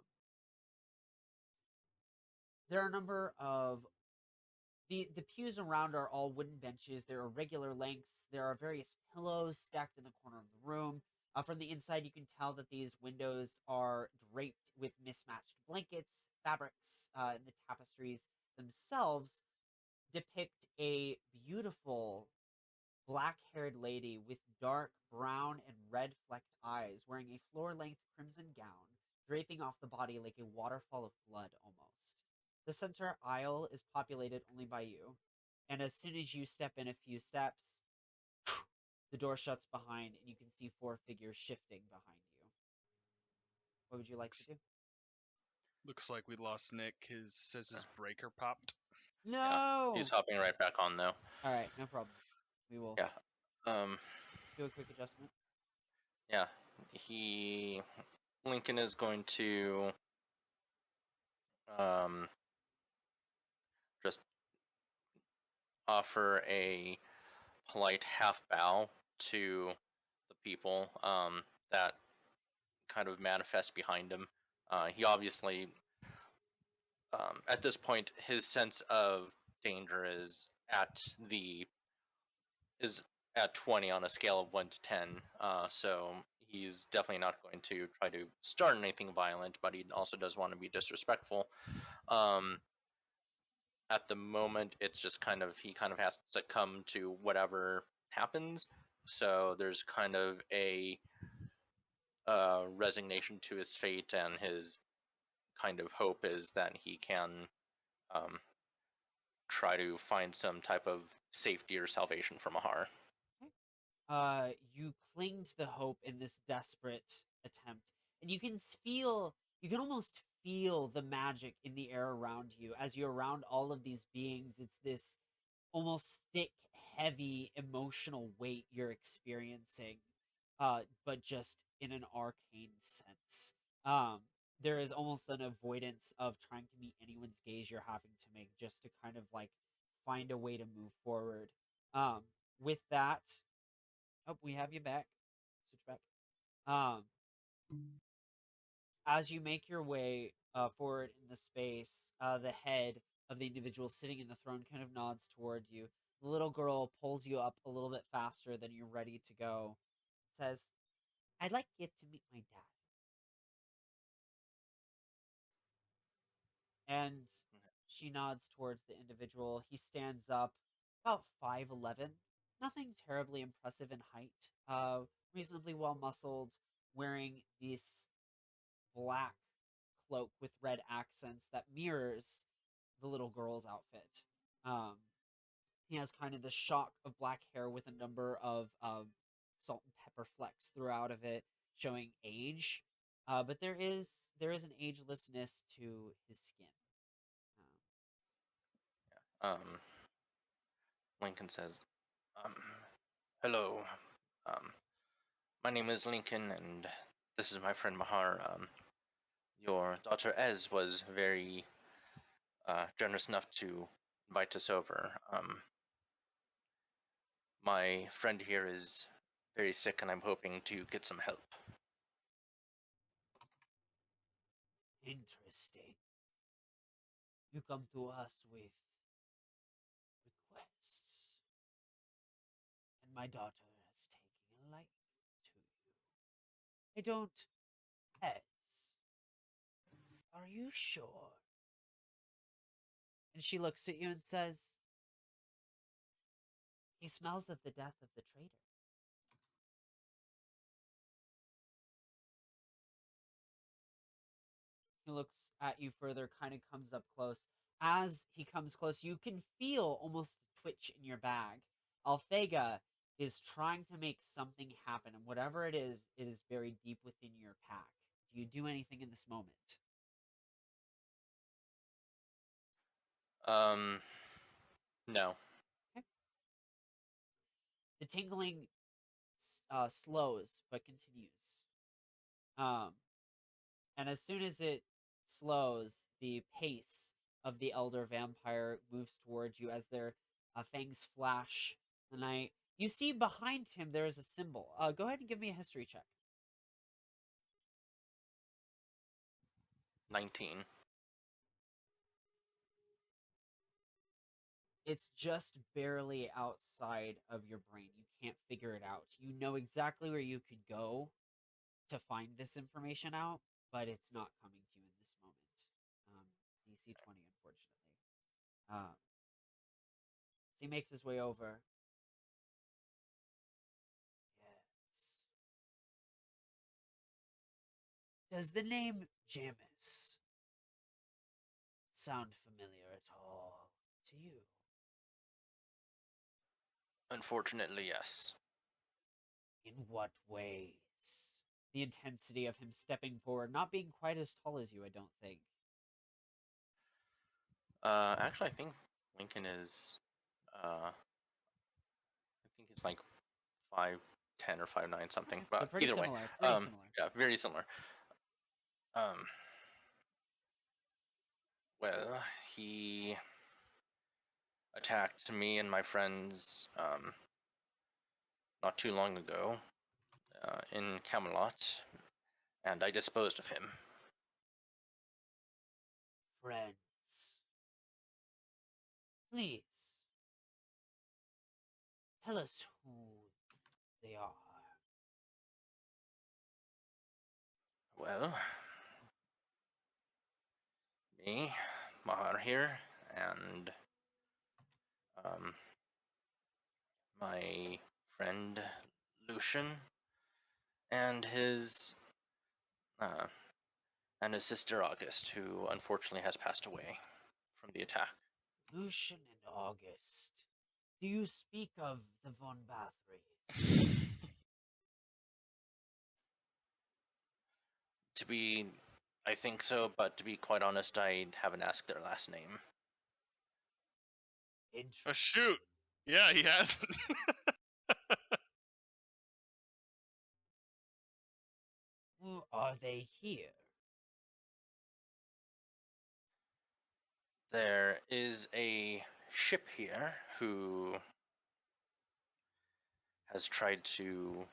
There are a number of the pews around are all wooden benches. They're irregular lengths. There are various pillows stacked in the corner of the room. From the inside, you can tell that these windows are draped with mismatched blankets, fabrics, and the tapestries themselves depict a beautiful black-haired lady with dark brown and red flecked eyes, wearing a floor-length crimson gown, draping off the body like a waterfall of blood almost. The center aisle is populated only by you, and as soon as you step in a few steps, the door shuts behind, and you can see 4 figures shifting behind you. What would you like to do? looks like we lost Nick. His breaker popped. No! He's hopping right back on though. All right, no problem. We will Yeah. do a quick adjustment. Yeah. Lincoln is going to just offer a polite half bow to the people that kind of manifest behind him. He obviously, at this point, his sense of danger is at 20 on a scale of 1 to 10. So he's definitely not going to try to start anything violent, but he also does want to be disrespectful. At the moment, it's just he kind of has to succumb to whatever happens. So there's kind of a resignation to his fate, and his kind of hope is that he can um, try to find some type of safety or salvation for Mahar. You cling to the hope in this desperate attempt, and you can almost feel the magic in the air around you as you're around all of these beings. It's this almost thick, heavy emotional weight you're experiencing, but just in an arcane sense. Um, there is almost an avoidance of trying to meet anyone's gaze you're having to make, just to kind of like find a way to move forward. Um, with that, oh, we have you back. Switch back. Um, as you make your way forward in the space, the head of the individual sitting in the throne kind of nods toward you. The little girl pulls you up a little bit faster than you're ready to go. Says, "I'd like you to meet my dad." And she nods towards the individual. He stands up, about 5'11", nothing terribly impressive in height, reasonably well muscled, wearing this black cloak with red accents that mirrors the little girl's outfit. Um, he has kind of the shock of black hair with a number of salt and pepper flecks throughout of it, showing age. But there is an agelessness to his skin. Um, Lincoln says, um, "Hello. Um, my name is Lincoln, and this is my friend Mahar. Your daughter Ez was very generous enough to invite us over. My friend here is very sick, and I'm hoping to get some help." Interesting. You come to us with requests, and my daughter has taken a liking to you. I don't. Ez, are you sure? And she looks at you and says, he smells of the death of the traitor. He looks at you further, kind of comes up close. As he comes close, you can feel almost a twitch in your bag. Alphega is trying to make something happen, and whatever it is buried deep within your pack. Do you do anything in this moment? No. Okay. The tingling slows but continues. And as soon as it slows, the pace of the elder vampire moves towards you as their fangs flash the night. You see behind him there is a symbol. Go ahead and give me a history check. 19. It's just barely outside of your brain. You can't figure it out. You know exactly where you could go to find this information out, but it's not coming to you in this moment. DC 20, unfortunately. So he makes his way over. Yes. Does the name Jamis sound familiar at all to you? Unfortunately, yes. In what ways? The intensity of him stepping forward, not being quite as tall as you, I don't think. Actually, I think Lincoln is, I think he's like 5'10" or 5'9" something. Okay, so But pretty either way, similar. Pretty similar. yeah, very similar. Well, he attacked me and my friends not too long ago in Camelot, and I disposed of him. Friends. Please. Tell us who they are. Well, me, Mahar here, and um, my friend Lucian, and uh, his sister August, who unfortunately has passed away from the attack. Lucian and August. Do you speak of the Von Bathory's? I think so, but to be quite honest, I haven't asked their last name. Oh shoot! Yeah, he hasn't. Are they here? There is a ship here who has tried to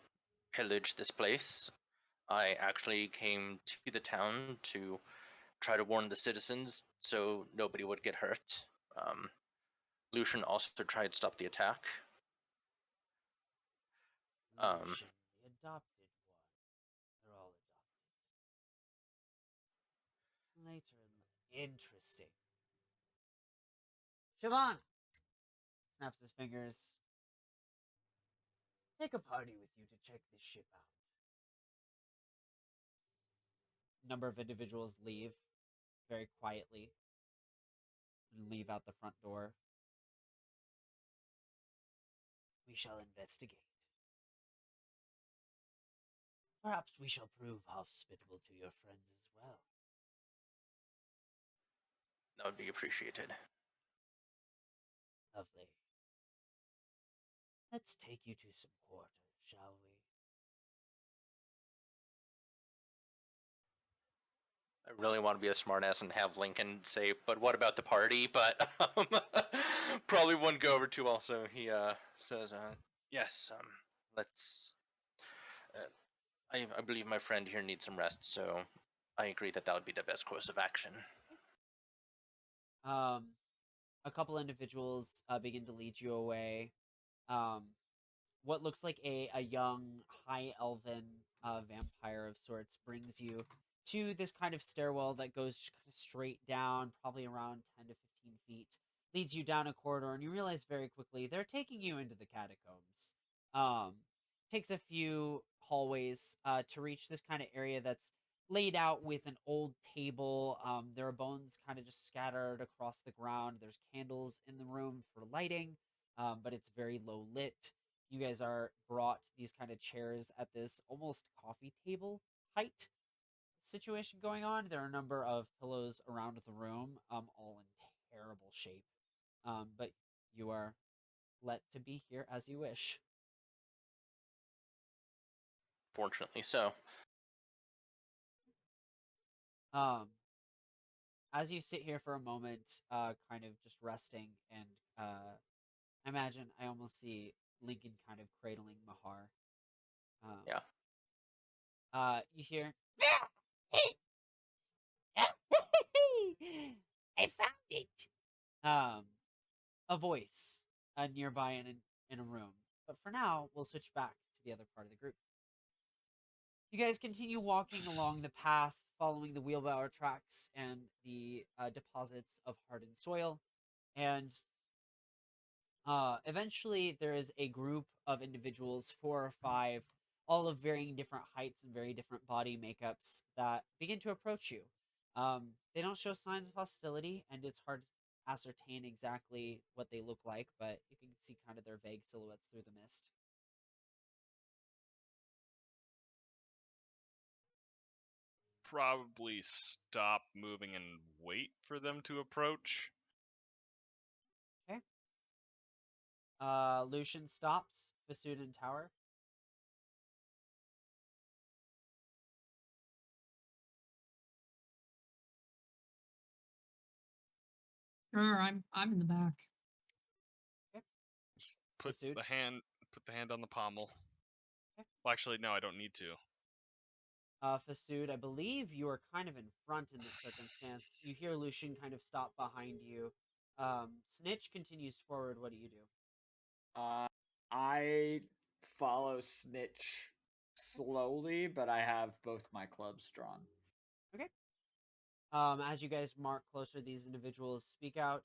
pillage this place. I actually came to the town to try to warn the citizens so nobody would get hurt. Lucian also tried to stop the attack. Lucian, the adopted one. They're all adopted. Later Interesting. Siobhan snaps his fingers. Take a party with you to check this ship out. A number of individuals leave very quietly and leave out the front door. We shall investigate. Perhaps we shall prove hospitable to your friends as well. That would be appreciated. Lovely. Let's take you to some quarters, shall we? I really want to be a smartass and have Lincoln say, "But what about the party?" But probably wouldn't go over too well. So he says, "Yes, let's. Uh, I believe my friend here needs some rest, so I agree that would be the best course of action." A couple individuals begin to lead you away. Um, what looks like a young, high elven vampire of sorts brings you to this kind of stairwell that goes just kind of straight down, probably around 10 to 15 feet. Leads you down a corridor, and you realize very quickly they're taking you into the catacombs. Takes a few hallways to reach this kind of area that's laid out with an old table. There are bones kind of just scattered across the ground. There's candles in the room for lighting, but it's very low lit. You guys are brought these kind of chairs at this almost coffee table height situation going on. There are a number of pillows around the room, all in terrible shape. But you are let to be here as you wish. Fortunately, so. As you sit here for a moment, kind of just resting, and imagine I almost see Lincoln kind of cradling Mahar. Yeah. You hear, I found it. A voice nearby in a room. But for now, we'll switch back to the other part of the group. You guys continue walking along the path, following the wheelbarrow tracks and the deposits of hardened soil, and eventually there is a group of individuals, 4 or 5, all of varying different heights and very different body makeups, that begin to approach you. They don't show signs of hostility, and it's hard to ascertain exactly what they look like, but you can see kind of their vague silhouettes through the mist. Probably stop moving and wait for them to approach. Okay. Lucian stops. Vasudin Tower. Sure, I'm in the back. Just put Masood? the hand on the pommel. Okay. Well, actually, no, I don't need to. Fasood, I believe you are kind of in front in this circumstance. You hear Lucian kind of stop behind you. Snitch continues forward. What do you do? I follow Snitch slowly, but I have both my clubs drawn. Okay. As you guys mark closer, these individuals speak out.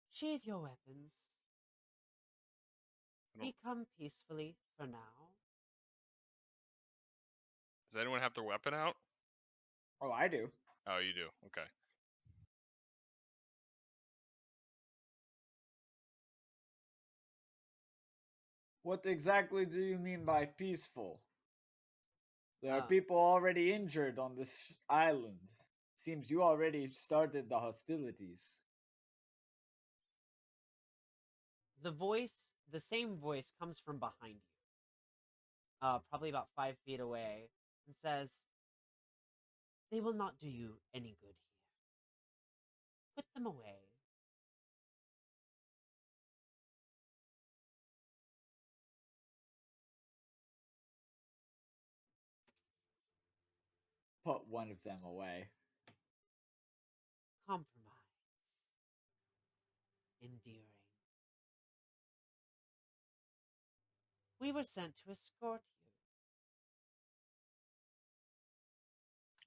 Sheathe your weapons. We come peacefully for now. Does anyone have their weapon out? Oh, I do. Oh, you do. Okay. What exactly do you mean by peaceful? There are Ah. people already injured on this island. Seems you already started the hostilities. The same voice comes from behind you, probably about 5 feet away, and says, "They will not do you any good here. Put them away." Put one of them away. Compromise. Endearing. We were sent to escort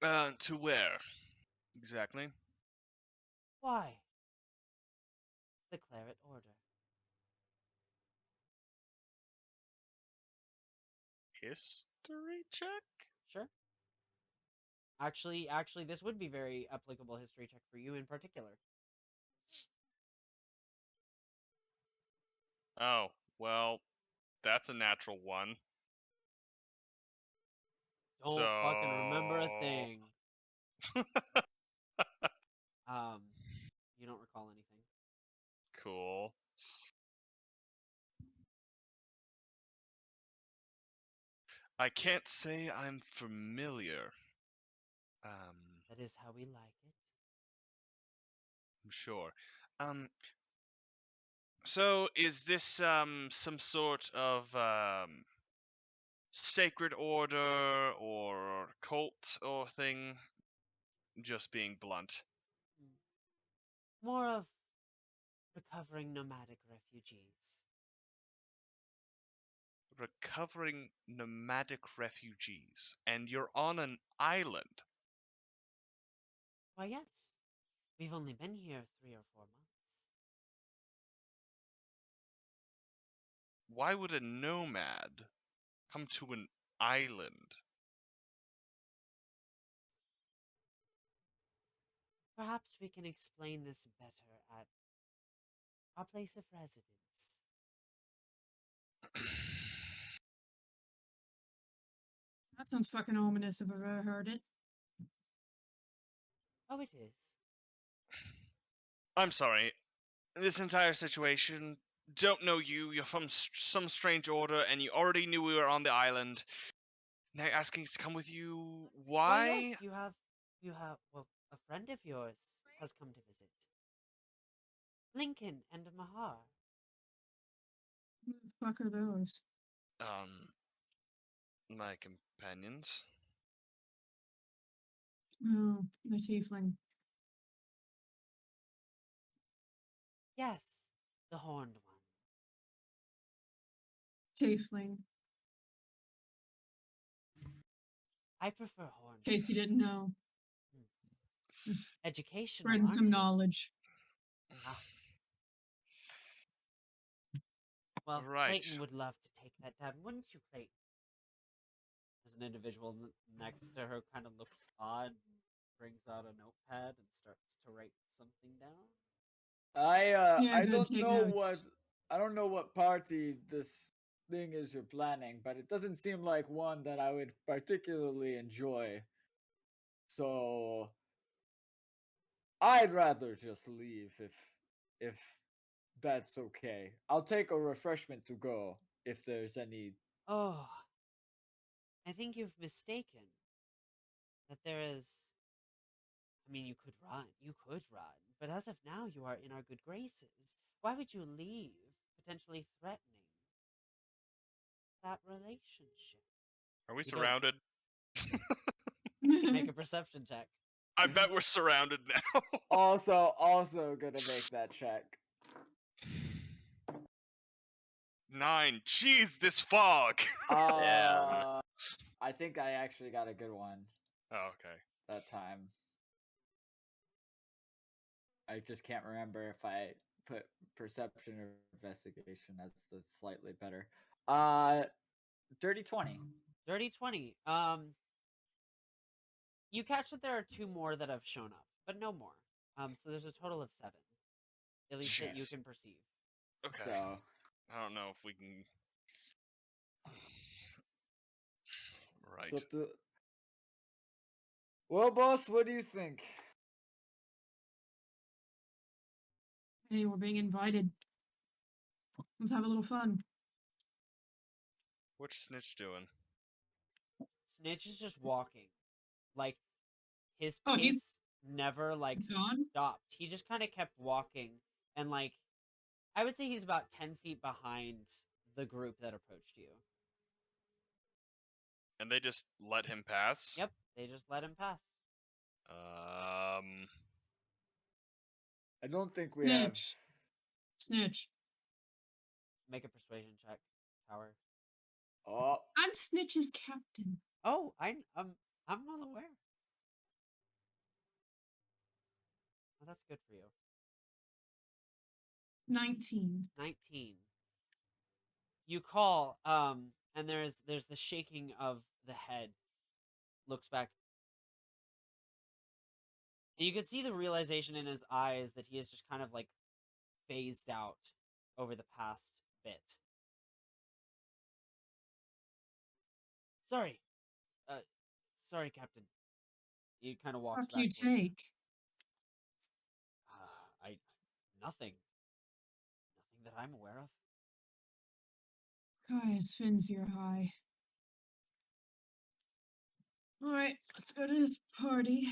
you. To where? Exactly. Why? The Claret Order. History check? Sure. Actually, this would be very applicable history check for you in particular. Oh, well, that's a natural one. Don't fucking remember a So thing. Um, you don't recall anything. cool. I can't say I'm familiar. That is how we like it. I'm sure. Um, so is this some sort of sacred order or cult or thing? Just being blunt. More of recovering nomadic refugees. Recovering nomadic refugees, and you're on an island. Why, yes. We've only been here 3 or 4 months. Why would a nomad come to an island? Perhaps we can explain this better at our place of residence. That sounds fucking ominous if I've ever heard it. Oh, it is. I'm sorry. This entire situation, don't know you. You're from some strange order, and you already knew we were on the island. Now you're asking us to come with you. Why, Why? yes, well, a friend of yours has come to visit. Lincoln and Mahar. Who the fuck are those? My companions. Oh, the tiefling. Yes, the horned one. Tiefling. I prefer horned. In case you didn't know. Just Educational, spreading aren't some you? knowledge. Ah. Well, Right. Clayton would love to take that down, wouldn't you, Clayton? As an individual next to her kind of looks odd, brings out a notepad and starts to write something down. Yeah, I good. don't Take know notes. what party this thing is you're planning, but it doesn't seem like one that I would particularly enjoy. So I'd rather just leave if that's okay. I'll take a refreshment to go if there's any. Oh, I think you've mistaken that there is. I mean, you could run, but as of now, you are in our good graces. Why would you leave, potentially threatening that relationship? Are we You don't surrounded? make a perception check. I bet we're surrounded now. Also gonna make that check. 9. Jeez, this fog. Damn. I think I actually got a good one Oh, okay. that time. I just can't remember if I put perception or investigation as the slightly better. Dirty 20. Dirty 20. You catch that there are 2 more that have shown up, but no more. So there's a total of 7, at least that you Jeez. can perceive. Okay. So I don't know if we can. Right. it's up to. Well, boss, what do you think? Hey, we're being invited. Let's have a little fun. What's Snitch doing? Snitch is just walking, like his Oh, he's pace never like gone? stopped. He just kind of kept walking, and like I would say he's about 10 feet behind the group that approached you. And they just let him pass? Yep, they just let him pass. I don't think we have. Snitch. Snitch. Make a persuasion check, Tower. Oh, I'm Snitch's captain. Oh, I'm well aware. that's good for you. 19. 19. You call, and there's the shaking of the head. Looks back. And you can see the realization in his eyes that he is just kind of like phased out over the past bit. Sorry. Sorry, Captain. He kind of walks Fuck back you towards you. take. Nothing. Nothing that I'm aware of. Guys, fins you're high. Alright, let's go to this party.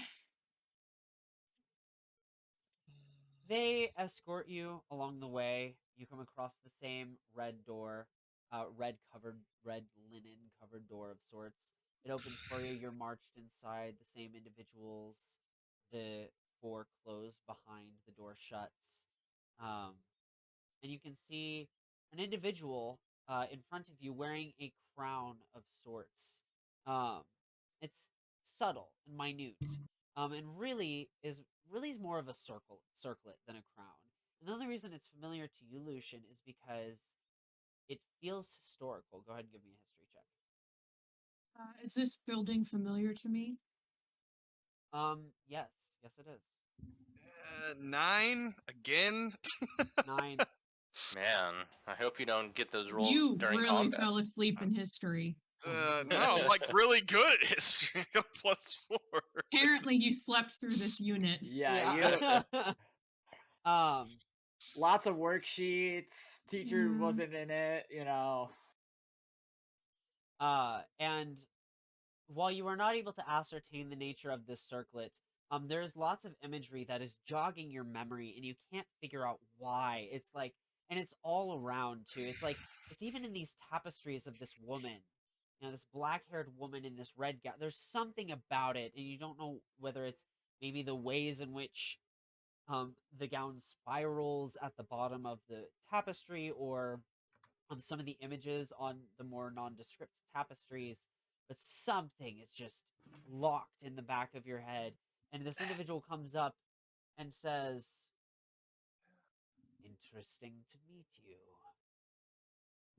They escort you along the way. You come across the same red door, red linen covered door of sorts. It opens for you. You're marched inside. The same individuals. The door closed behind. The door shuts. And you can see an individual in front of you wearing a crown of sorts. It's subtle and minute, and really is more of a circlet than a crown. And the only reason it's familiar to you, Lucian, is because it feels historical. Go ahead and give me a history check. Is this building familiar to me? Yes, it is. 9 again. 9. Man, I hope you don't get those rolls You during really combat. fell asleep in history. No, I'm like really good at history. I got a +4. Apparently, you slept through this unit. Yeah, you um, lots of worksheets. Teacher Mm. wasn't in it, you know. and while you are not able to ascertain the nature of this circlet, there's lots of imagery that is jogging your memory, and you can't figure out why. It's like, and it's all around too. It's like it's even in these tapestries of this woman, this black-haired woman in this red gown. There's something about it, and you don't know whether it's maybe the ways in which the gown spirals at the bottom of the tapestry, or some of the images on the more nondescript tapestries, but something is just locked in the back of your head. And this individual comes up and says, "Interesting to meet you,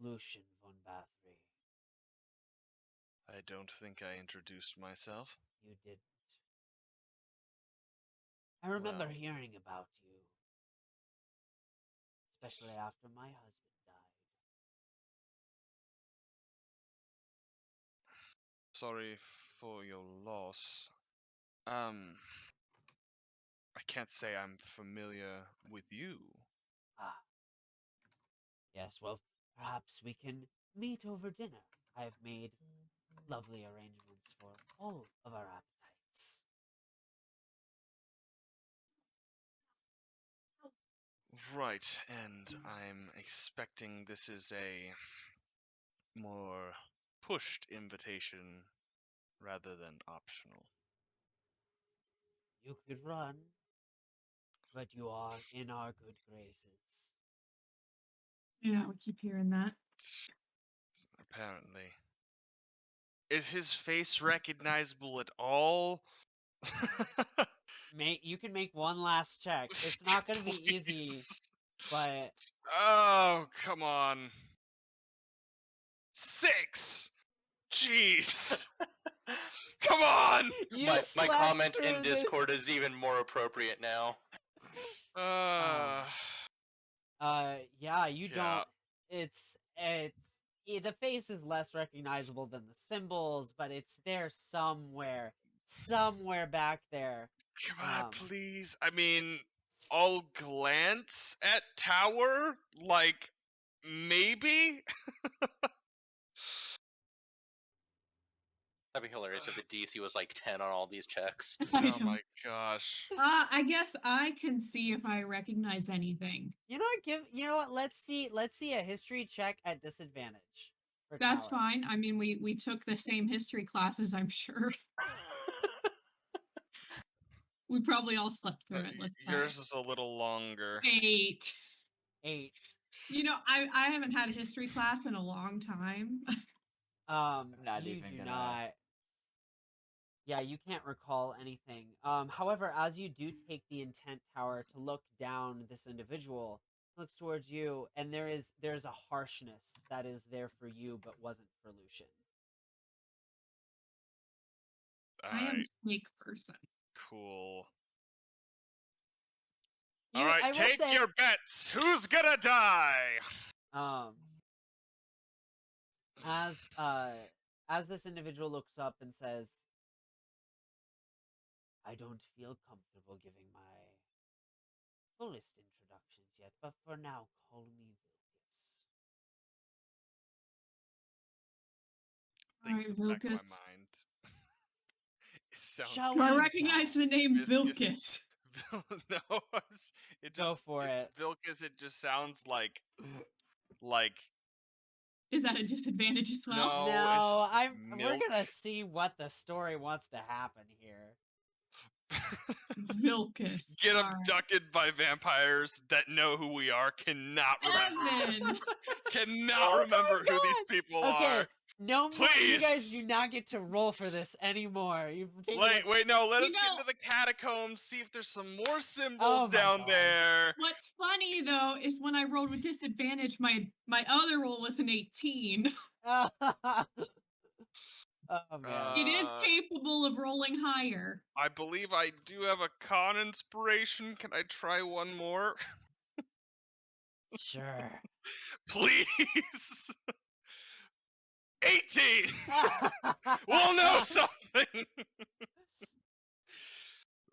Lucian von Bathory." I don't think I introduced myself. You didn't. I remember Well. hearing about you, especially after my husband died. Sorry for your loss. I can't say I'm familiar with you. Ah, yes, well, perhaps we can meet over dinner. I have made lovely arrangements for all of our appetites. Right, and I'm expecting this is a more pushed invitation rather than optional. You could run, but you are in our good graces. Yeah, we keep hearing that. Apparently. Is his face recognizable at all? You can make one last check. It's not going to be easy, Please. but Oh, come on. 6! Jeez! Come on! you My slept comment in through Discord this. is even more appropriate now. Yeah, you Yeah. don't. It's the face is less recognizable than the symbols, but it's there somewhere back there. Come on, please. I mean, I'll glance at tower, like, maybe? That'd be hilarious if the DC was like 10 on all these checks. Oh my gosh. I guess I can see if I recognize anything. You know what? Let's see a history check at disadvantage. For That's Tower. fine. I mean, we took the same history classes, I'm sure. We probably all slept through it. Let's Yours is a little longer. 8. 8. You know, I haven't had a history class in a long time. I'm not You even do gonna. not. Yeah, you can't recall anything. However, as you do take the intent tower to look down this individual, looks towards you, and there's a harshness that is there for you, but wasn't for Lucian. All I am right, snake person. cool. You, All right, I will take say, your bets. Who's gonna die? um, as uh, as this individual looks up and says, "I don't feel comfortable giving my fullest introductions yet, but for now, call me All right, Thanks in the back of my Vilcus. mind. It sounds Shall Do I we recognize go? the name Viscous. Vilcus? No, it Go just for it. Vilcus. It just sounds like Is that a disadvantage as well? no. It's just No, we're milk. gonna see what the story wants to happen here. Vilcus. Get All right. abducted by vampires that know who we are. Cannot remember. 7. Cannot Oh my remember who these God! people Okay, are. no more. You guys do Please. not get to roll for this anymore. You've taken Wait, no. Let You us get know- into the catacombs. See if there's some more symbols Oh my down God. there. What's funny though is when I rolled with disadvantage, my other roll was an 18. Oh man. It is capable of rolling higher. I believe I do have a con inspiration. Can I try one more? Sure. Please. 18. We'll know something.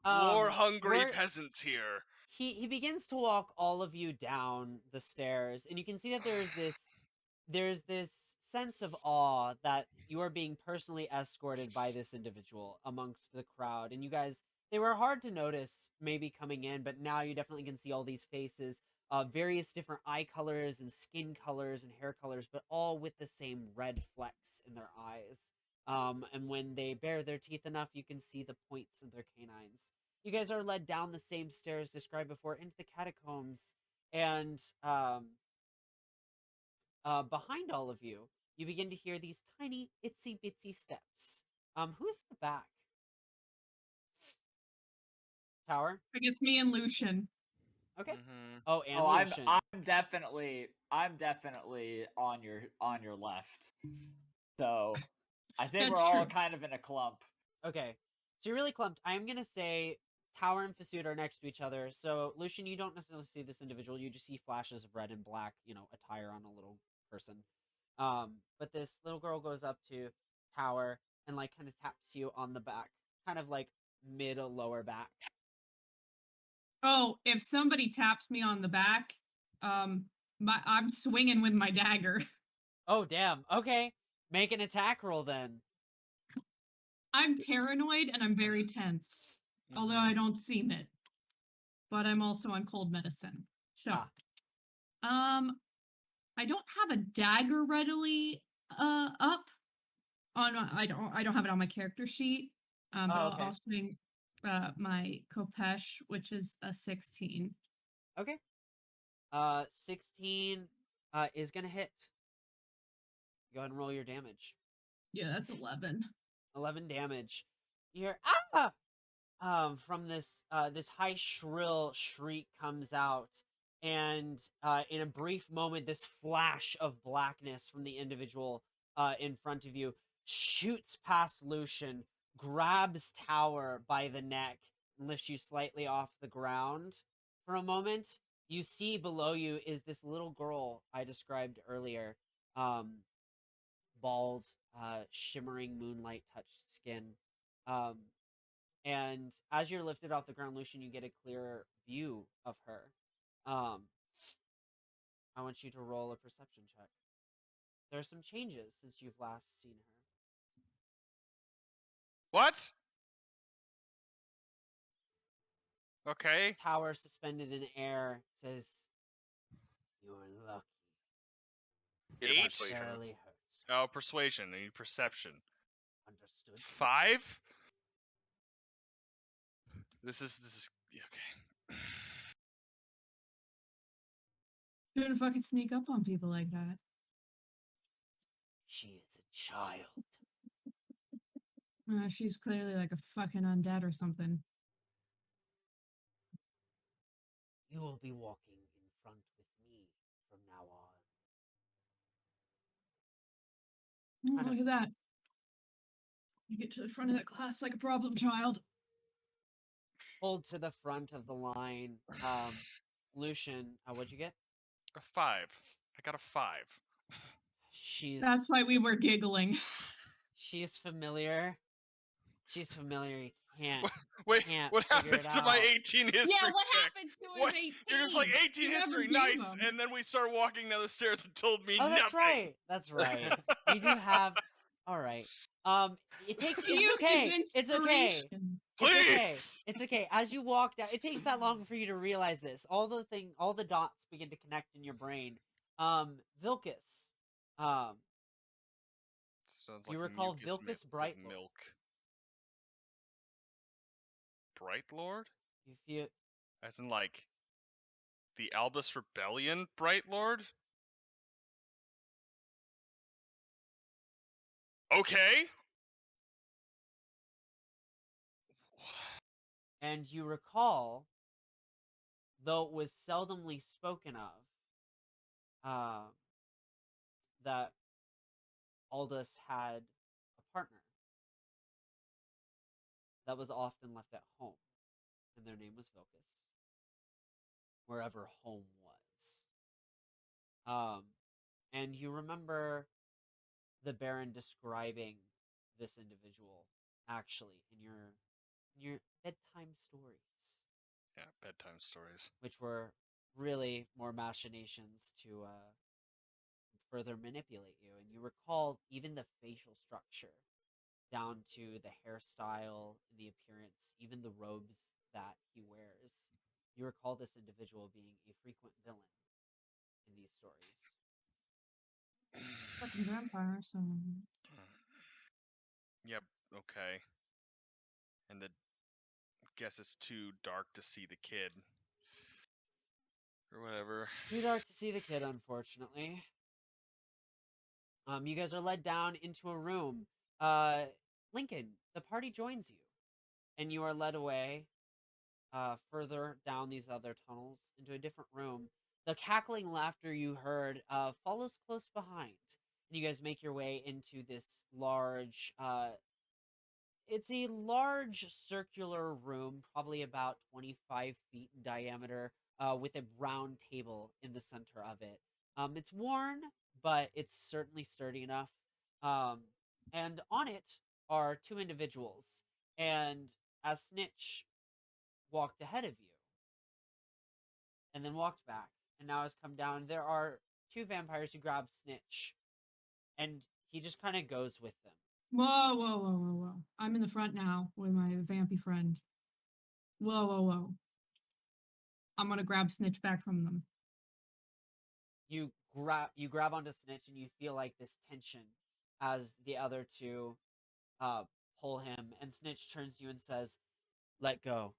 More hungry we're- peasants here. he begins to walk all of you down the stairs, and you can see that there's this sense of awe that you are being personally escorted by this individual amongst the crowd. And you guys, they were hard to notice maybe coming in, but now you definitely can see all these faces, various different eye colors and skin colors and hair colors, but all with the same red flecks in their eyes. And when they bare their teeth enough, you can see the points of their canines. You guys are led down the same stairs described before into the catacombs, and behind all of you, you begin to hear these tiny, itsy bitsy steps. Who's in the back? Tower? I guess me and Lucian. Okay. Mhm. Oh, and Oh, Lucian. I'm definitely on your left. So I think That's we're all true. kind of in a clump. Okay. So you're really clumped. I'm gonna say Tower and Fasood are next to each other. So Lucian, you don't necessarily see this individual. You just see flashes of red and black, attire on a little person. But this little girl goes up to Tower and like kind of taps you on the back, kind of like mid lower back. Oh, if somebody taps me on the back, I'm swinging with my dagger. Oh damn. Okay. Make an attack roll then. I'm paranoid and I'm very tense, although I don't seem it. But I'm also on cold medicine. So, I don't have a dagger readily up on. I don't have it on my character sheet. But okay. I'll swing my Kopesh, which is a 16. Okay. 16 is gonna hit. Go ahead and roll your damage. Yeah, that's 11. 11 damage. You hear from this high shrill shriek comes out, and in a brief moment, this flash of blackness from the individual in front of you shoots past Lucian, grabs Tower by the neck, and lifts you slightly off the ground. For a moment, you see below you is this little girl I described earlier. Bald, shimmering moonlight touched skin. And as you're lifted off the ground, Lucian, you get a clearer view of her. I want you to roll a perception check. There are some changes since you've last seen her. What? Okay. Tower suspended in air says, "You're lucky. Get a Eight? persuasion. Barely hurts. Oh, persuasion. I need perception. Understood." 5. This is okay. You're gonna fucking sneak up on people like that. She is a child. She's clearly like a fucking undead or something. You will be walking in front with me from now on. Oh, Kind of look at that. You get to the front of that class like a problem child. pulled to the front of the line. Lucian, what'd you get? A 5. I got a 5. That's why we were giggling. She's familiar. She's familiar. You Wait, can't what figure it happened to my out. 18 history Yeah, what check? happened to his What? 18? You're just like 18 You never history, gave nice, him. and then we start walking down the stairs and told me Oh, nothing. that's right. That's right. We do have. All right. It takes. He It's used okay. his It's okay. inspiration. It's okay. Please! It's okay. As you walk down, it takes that long for you to realize this. All the dots begin to connect in your brain. Vilcus. Sounds You like recall mucus Vilcus with Brightlord. milk. Bright Lord? You feel As in, like, the Albus Rebellion Bright Lord? Okay! and you recall, though it was seldomly spoken of, that Aldous had a partner that was often left at home, and their name was Vilcus, wherever home was. And you remember the Baron describing this individual actually in your bedtime stories, Yeah, bedtime stories. which were really more machinations to further manipulate you. And you recall even the facial structure, down to the hairstyle, the appearance, even the robes that he wears. You recall this individual being a frequent villain in these stories. Fucking vampire, so. Yep, okay. And the guess it's too dark to see the kid. Or whatever. Too dark to see the kid, unfortunately. You guys are led down into a room. Lincoln, the party joins you, and you are led away further down these other tunnels into a different room. The cackling laughter you heard follows close behind, and you guys make your way into this large. It's a large circular room, probably about 25 feet in diameter, with a round table in the center of it. It's worn, but it's certainly sturdy enough. Um, and on it are two individuals. And as Snitch walked ahead of you and then walked back and now has come down, there are two vampires who grab Snitch, and he just kind of goes with them. Whoa, whoa, whoa, whoa, whoa. I'm in the front now with my vampy friend. Whoa, whoa, whoa. I'm gonna grab Snitch back from them. You grab onto Snitch, and you feel like this tension as the other two pull him, and Snitch turns to you and says, "Let go."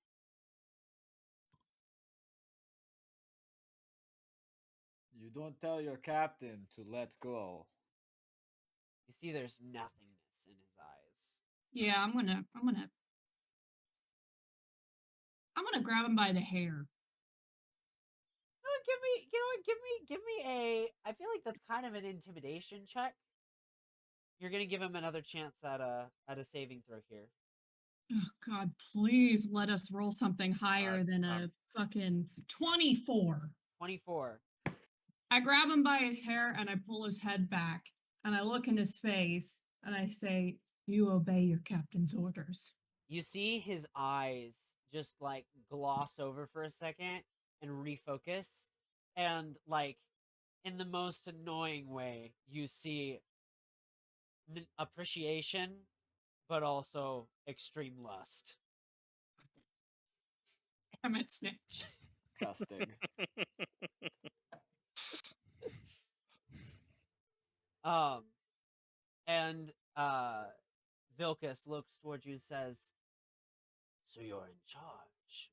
You don't tell your captain to let go. You see there's nothingness in his eyes. Yeah, I'm gonna grab him by the hair. Give me a. I feel like that's kind of an intimidation check. You're gonna give him another chance at a saving throw here. Oh God, please let us roll something higher than a fucking 24. 24. I grab him by his hair and I pull his head back and I look in his face and I say, "You obey your captain's orders." You see his eyes just like gloss over for a second and refocus, and like in the most annoying way, you see appreciation, but also extreme lust. Damn it, Snitch. Disgusting. And Vilcus looks towards you and says, "So you're in charge."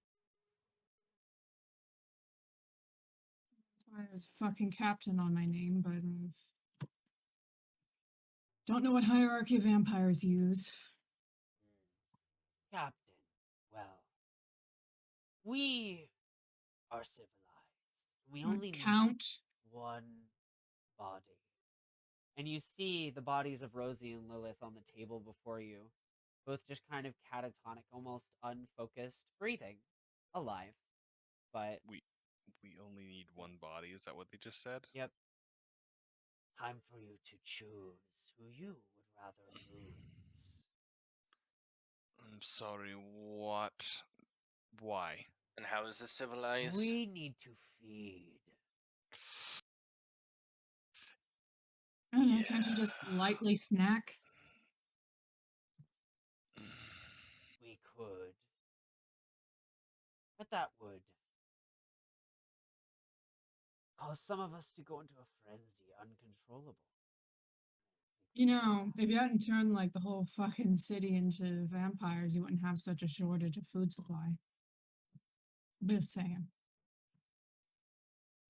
That's why there's fucking captain on my name, but don't know what hierarchy vampires use. Captain, well, we are civilized. We only need Count. one body. And you see the bodies of Rosie and Lilith on the table before you, both just kind of catatonic, almost unfocused, breathing, alive. But, We only need one body. Is that what they just said? yep, time for you to choose who you would rather lose. I'm sorry. What? Why? And how is this civilized? We need to feed. I don't know. Can't you just lightly snack? We could. But that would cause some of us to go into a frenzy, uncontrollable. You know, if you hadn't turned like the whole fucking city into vampires, you wouldn't have such a shortage of food supply. Just saying.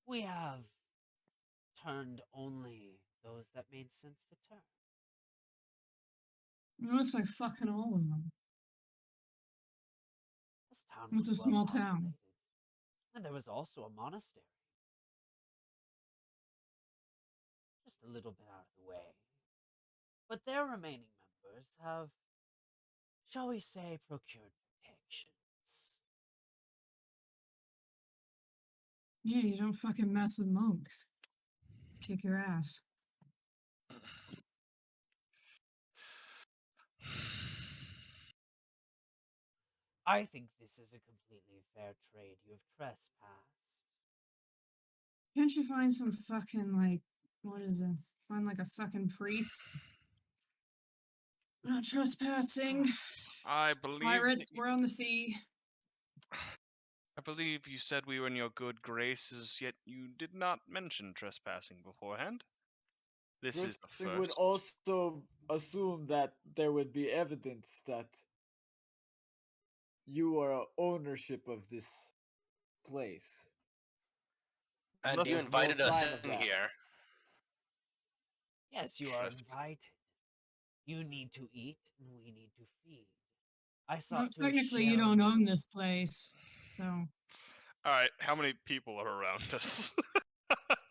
We have turned only those that made sense to turn. It looks like fucking all of them. This town It's was a well small town. populated. And there was also a monastery. Just a little bit out of the way. But their remaining members have, shall we say, procured protections. Yeah, you don't fucking mess with monks. Kick your ass. I think this is a completely fair trade. You have trespassed. Can't you find some fucking like what is this? Find like a fucking priest? Not trespassing. I believe Pirates, we're on the sea. I believe you said we were in your good graces, yet you did not mention trespassing beforehand. This is the We would first. also assume that there would be evidence that you are ownership of this place. And Unless you there's invited no us sign of in that. here. Yes, you are Trespass. invited. You need to eat, and we need to feed. I Well, sought to technically, share you a don't own meal. this place, so All right, how many people are around us?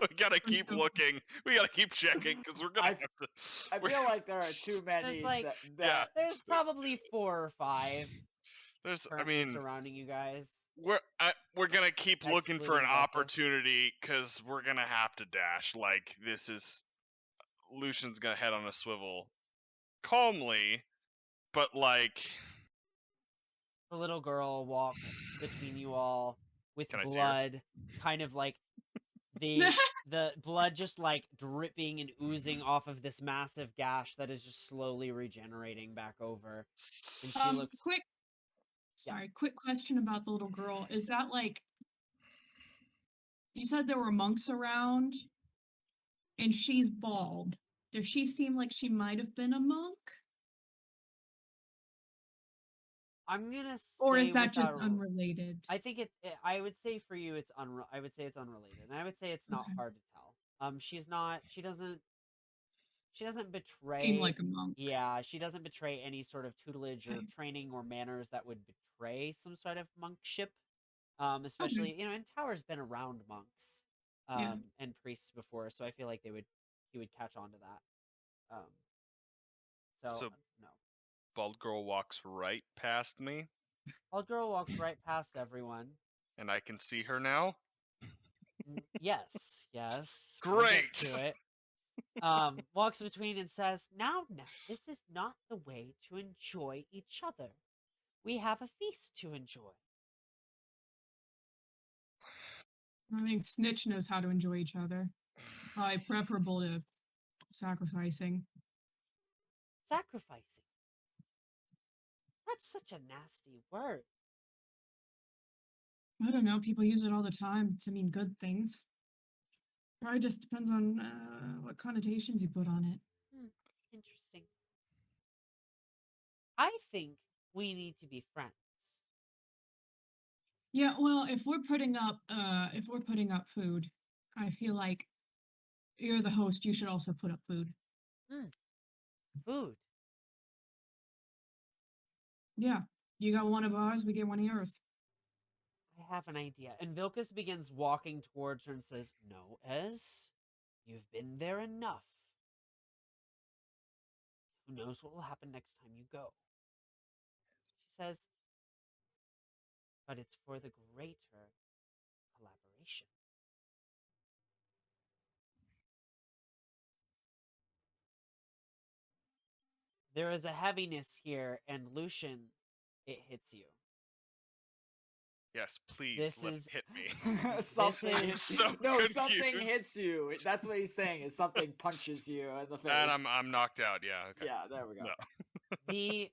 We gotta keep so- looking. We gotta keep checking because we're gonna I- have to. I we're- feel like there are too many like- that, Yeah. There's probably 4 or 5 There's. I currently mean, surrounding you guys. we're gonna keep looking for an Excluding Ruckus. opportunity because we're gonna have to dash. Like this is. Lucian's gonna head on a swivel, calmly, but like. The little girl walks between you all with Can I see her? blood, kind of like the blood just like dripping and oozing off of this massive gash that is just slowly regenerating back over. And she looks quick. Sorry, quick question about the little girl. Is that like you said there were monks around, and she's bald? Does she seem like she might have been a monk, I'm gonna say, or is that with just a- unrelated? I think I would say for you, it's I would say it's unrelated, and I would say it's not Okay. hard to tell. She's not. She doesn't betray. Seem like a monk. Yeah, she doesn't betray any sort of tutelage or Okay. training or manners that would betray some sort of monkship. Especially and Tower's been around monks, Yeah. and priests before, so I feel like he would catch on to that. So- No. Bald girl walks right past me, Old girl walks right past everyone. and I can see her now. Yes. We'll get Great. to it. Walks between and says, now, this is not the way to enjoy each other. We have a feast to enjoy. I think Snitch knows how to enjoy each other. Probably preferable to sacrificing. Sacrificing. That's such a nasty word. I don't know. People use it all the time to mean good things. Probably just depends on what connotations you put on it. Interesting. I think we need to be friends. Yeah, well, if we're putting up food, I feel like you're the host. You should also put up food. Food. Yeah, You got one of ours, we get one of yours. I have an idea. And Vilkas begins walking towards her and says, No, Ez, you've been there enough. Who knows what will happen next time you go? She says, but it's for the greater collaboration. There is a heaviness here, and Lucian, it hits you. Yes, please This let is it hit me. Something is- hits so no, something confused. hits you. That's what he's saying. Is something punches you in the face. And I'm knocked out. Yeah. Okay. Yeah, there we go. No. the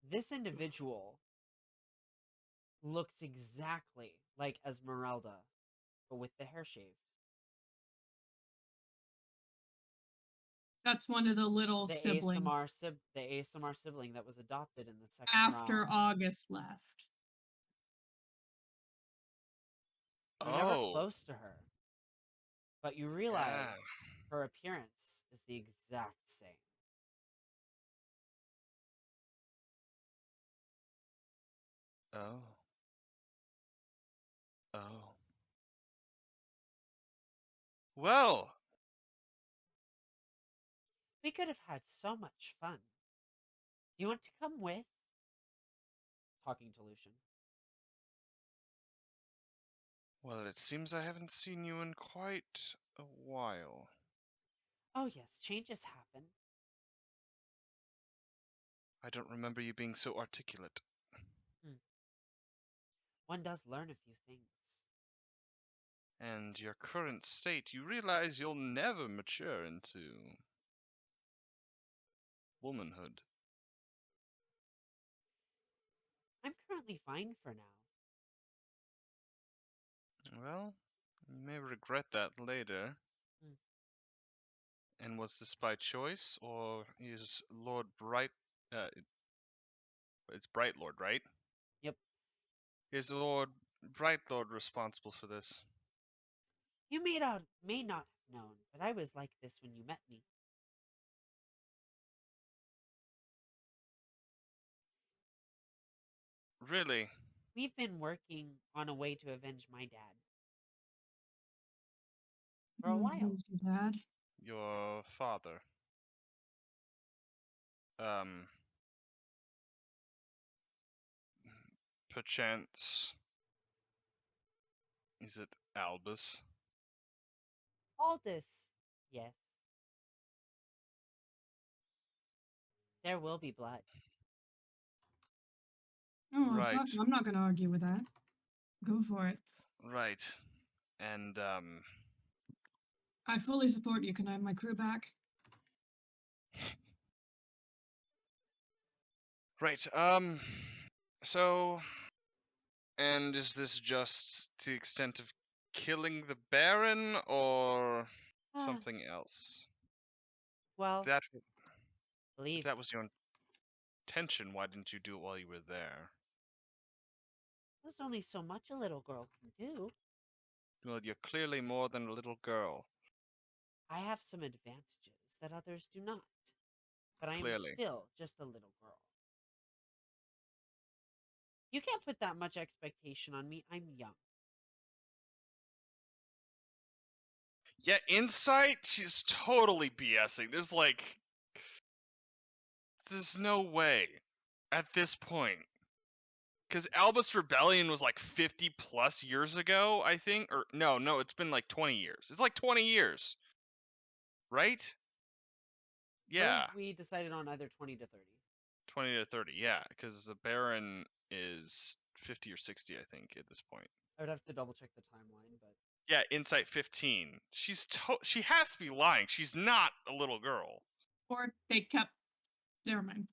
this individual looks exactly like Esmeralda, but with the hair shaved. That's one of the little The siblings the ASMR sibling that was adopted in the second after round. August left. You're never Oh. close to her, but you realize Yeah. her appearance is the exact same. Oh. Oh. Well, We could have had so much fun. Do you want to come with? Talking to Lucian. well, it seems I haven't seen you in quite a while. Oh yes, changes happen. I don't remember you being so articulate. One does learn a few things. And your current state, you realize you'll never mature into womanhood. I'm currently fine for now. Well, you may regret that later. Hmm. And was this by choice, or is Lord Bright? It's Bright Lord, right? Yep. Is Lord Bright Lord responsible for this? You may not have known, but I was like this when you met me. Really? We've been working on a way to avenge my dad. For a while. Who's your dad? Your father? Um. Perchance. Is it Albus? Aldous. Yes. There will be blood. Oh, well, Right. fuck, I'm not gonna argue with that. Go for it. Right. And, I fully support you. Can I have my crew back? Right, so, and is this just to the extent of killing the Baron, or something else? Well, That, if believe that was your intention, why didn't you do it while you were there? there's only so much a little girl can do. Well, you're clearly more than a little girl. I have some advantages that others do not. But I am Clearly. still just a little girl. You can't put that much expectation on me. I'm young. Yeah, insight, she's totally BSing. There's no way at this point. Because Albus Rebellion was like 50 plus years ago, I think. Or no, it's been like 20 years. It's like 20 years. Right? I believe Yeah, we decided on either 20 to 30. 20 to 30. Yeah, because the Baron is 50 or 60, I think, at this point. I would have to double check the timeline, but Yeah, Insight 15. She has to be lying. She's not a little girl. Or they kept. Never mind.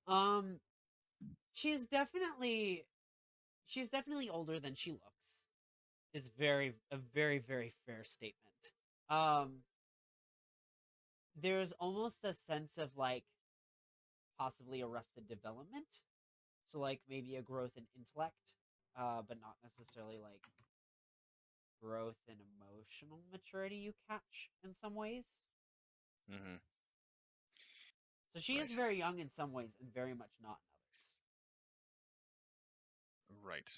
um she's definitely older than she looks. Is a very fair statement. There's almost a sense of like possibly arrested development. So like maybe a growth in intellect, but not necessarily like growth in emotional maturity you catch in some ways. Mm-hmm. So she is Right. very young in some ways and very much not in others. Right.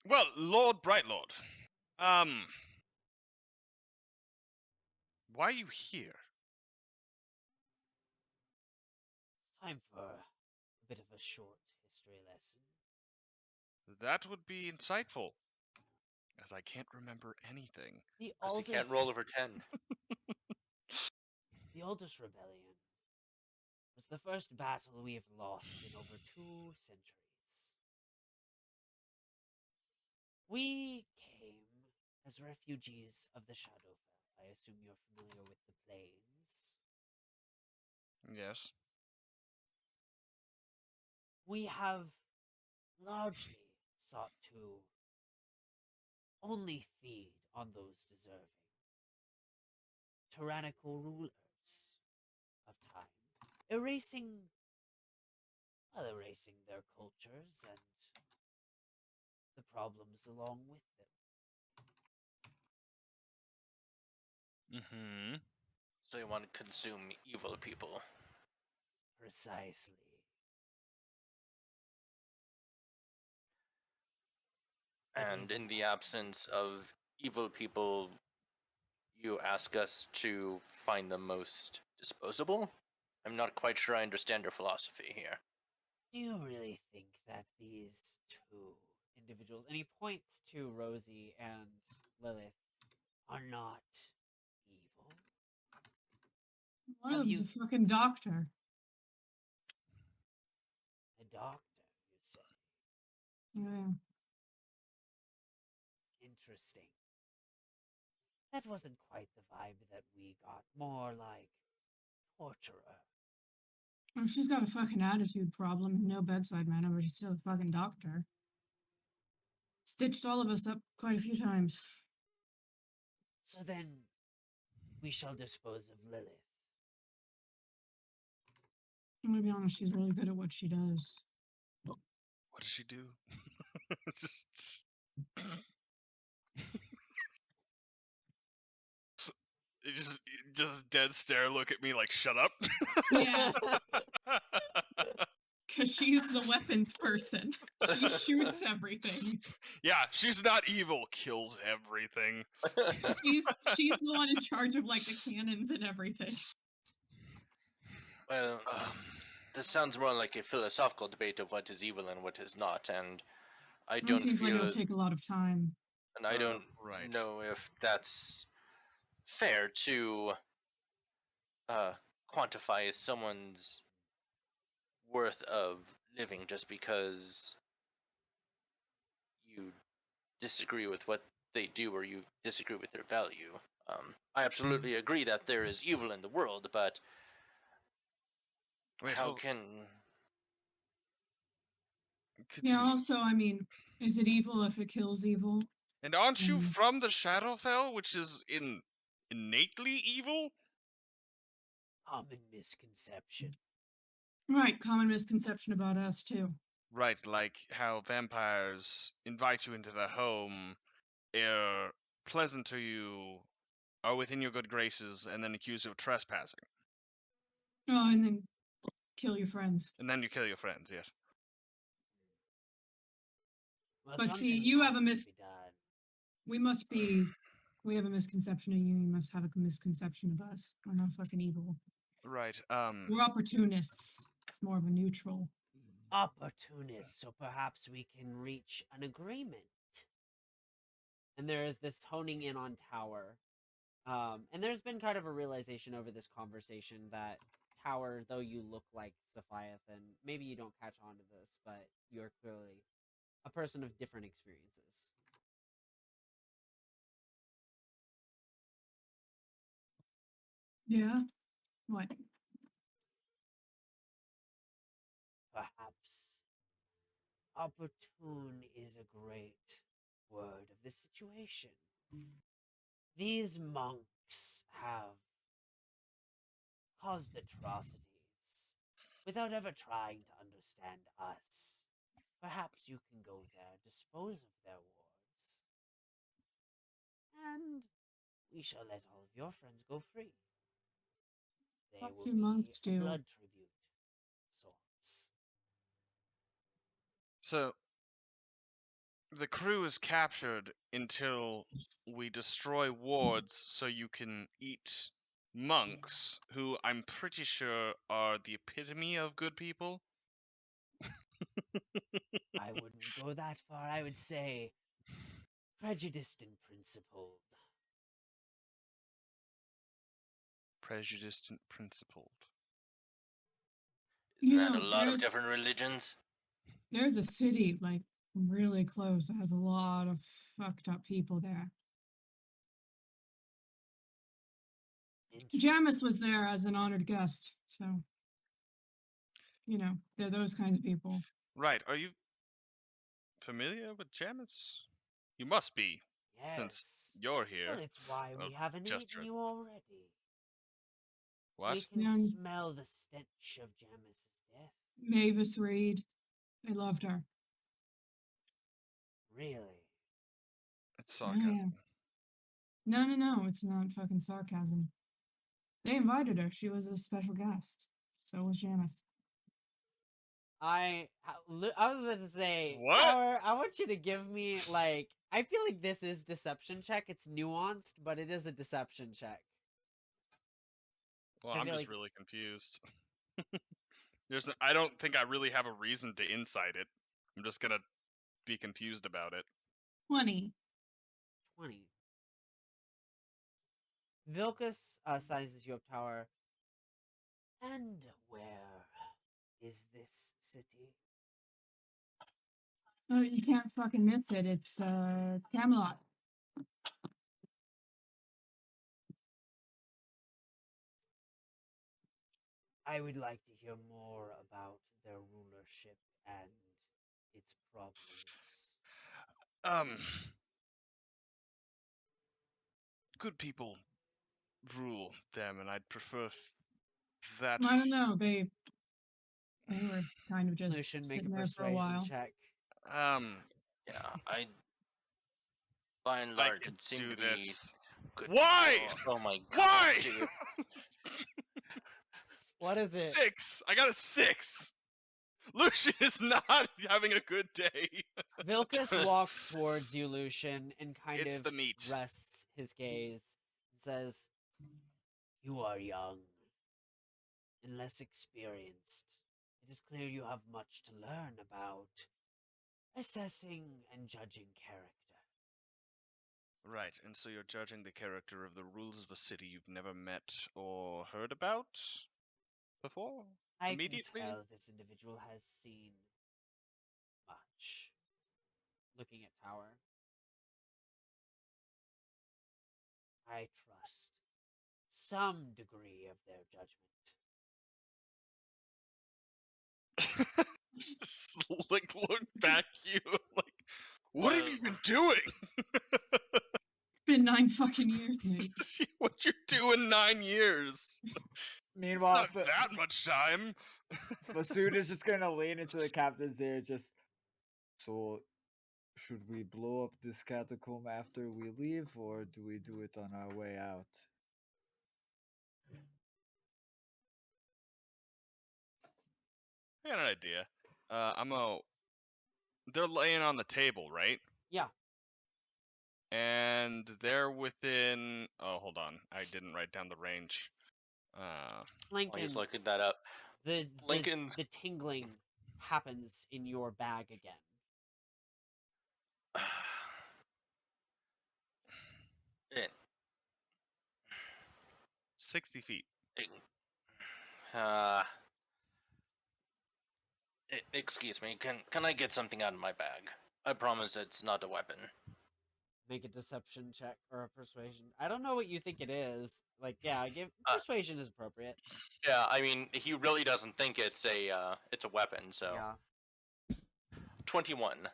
Well, Lord Brightlord, why are you here? It's time for a bit of a short history lesson. That would be insightful, as I can't remember anything. The Because he can't roll oldest, over 10. the oldest rebellion was the first battle we have lost in over 2 centuries. We came as refugees of the Shadowfell. I assume you're familiar with the plains. Yes. We have largely sought to only feed on those deserving. Tyrannical rulers of time, erasing their cultures and the problems along with them. Mm-hmm. So you want to consume evil people. Precisely. But And even in the that, absence of evil people, you ask us to find the most disposable? I'm not quite sure I understand your philosophy here. do you really think that these two individuals, and he points to Rosie and Lilith, are not evil? One of Have them's you a fucking doctor. a doctor, you say? Yeah. Interesting. That wasn't quite the vibe that we got. More like torturer. Well, she's got a fucking attitude problem. No bedside manner, but she's still a fucking doctor. Stitched all of us up quite a few times. So then, we shall dispose of Lilith. I'm gonna be honest, she's really good at what she does. What does she do? Just... just dead stare, look at me like, shut up. Yes, because she's the weapons person. She shoots everything. Yeah, she's not evil, kills everything. She's the one in charge of like the cannons and everything. Well, this sounds more like a philosophical debate of what is evil and what is not, and I It don't seems like feel, it'll take a lot of time. and I don't right. know if that's fair to quantify someone's worth of living just because you disagree with what they do or you disagree with their value. I absolutely agree that there is evil in the world, but Wait, how hold. can Yeah, Continue. also, I mean, is it evil if it kills evil? And aren't you Mm. from the Shadowfell, which is innately evil? Common misconception. Right, common misconception about us, too. Right, like how vampires invite you into their home, are pleasant to you, are within your good graces, and then accuse you of trespassing. Oh, and then kill your friends. And then you kill your friends, yes. Well, But see, something you have has a to be done. we have a misconception of you, you must have a misconception of us. We're not fucking evil. Right, We're opportunists. It's more of a neutral. Opportunists, so perhaps we can reach an agreement. And there is this honing in on Tower. And there's been kind of a realization over this conversation that Tower, though you look like Sephiathan, maybe you don't catch on to this, but you're clearly a person of different experiences. Yeah? What? Perhaps opportune is a great word of the situation. These monks have caused atrocities without ever trying to understand us. Perhaps you can go there, dispose of their wards, and we shall let all of your friends go free. They What will do be monks a do? blood tribute of sorts. So the crew is captured until we destroy wards so you can eat monks, who I'm pretty sure are the epitome of good people. I wouldn't go that far. I would say prejudiced and principled. Prejudiced and principled. Isn't You that a know, lot of different religions? there's a city like really close that has a lot of fucked up people there. Jamis was there as an honored guest, so you know, they're those kinds of people. Right, are you familiar with Jamis? You must be, since Yes. you're here. Well, it's why we haven't just eaten heard. you already. What? We can Yeah. smell the stench of Jamis's death. Mavis Reed, I loved her. Really? It's Yeah, sarcasm. yeah. No, it's not fucking sarcasm. They invited her. She was a special guest. So was Janice. I was about to say, What? Tower, I want you to give me, like, I feel like this is deception check. It's nuanced, but it is a deception check. Well, I I'm feel just like really confused. I don't think I really have a reason to insight it. I'm just gonna be confused about it. 20. 20. Vilcus sizes you up, Tower. And where is this city? Oh, you can't fucking miss it. It's Camelot. I would like to hear more about their rulership and its problems. Good people rule them, and I'd prefer that. I don't know. They were kind of just Lucian, make a sitting there for a persuasion while. check. Yeah, by and I large, can it seemed do to be this. good. Why? people. Oh my god, Why? dude. What is it? 6. I got a 6. Lucian is not having a good day. Vilcus walks towards you, Lucian, and kind It's of the meat. rests his gaze and says, "You are young and less experienced. It is clear you have much to learn about assessing and judging character. Right, and so you're judging the character of the rules of a city you've never met or heard about before? I can Immediately? tell this individual has seen much." Looking at Tower. "I trust some degree of their judgment." Just look back at you like, what have you been doing? It's been 9 fucking years, mate. What you do in 9 years? It's Meanwhile, not that much time. Fasood is just gonna lean into the captain's ear, just. So, should we blow up this catacomb after we leave, or do we do it on our way out? I got an idea. They're laying on the table, right? Yeah. And they're within. Oh, hold on. I didn't write down the range. While Lincoln, he's looking that up, the Lincoln's tingling happens in your bag again. 60 feet. Excuse me. Can I get something out of my bag? I promise it's not a weapon. Make a deception check or a persuasion. I don't know what you think it is. Like, yeah, I give persuasion is appropriate. Yeah, I mean, he really doesn't think it's a weapon. So Yeah. 21.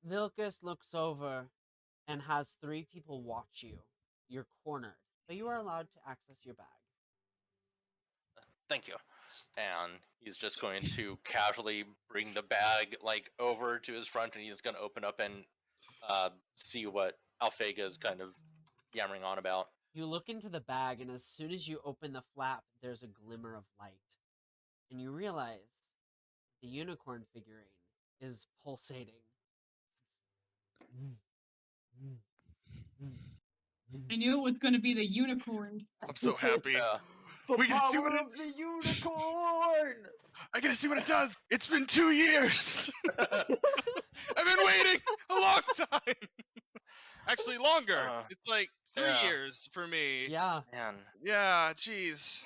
Vilcus looks over and has 3 people watch you. You're cornered, but you are allowed to access your bag. Thank you. And he's just going to casually bring the bag like over to his front, and he's going to open up and see what Alphega is kind of yammering on about. You look into the bag, and as soon as you open the flap, there's a glimmer of light. And you realize the unicorn figurine is pulsating. I knew it was going to be the unicorn. I'm so happy. Yeah. The We gotta see what power it- of the unicorn! I gotta see what it does. It's been 2 years. I've been waiting a long time. Actually, longer. It's like 3 yeah. years for me. Yeah. Man, Yeah, jeez.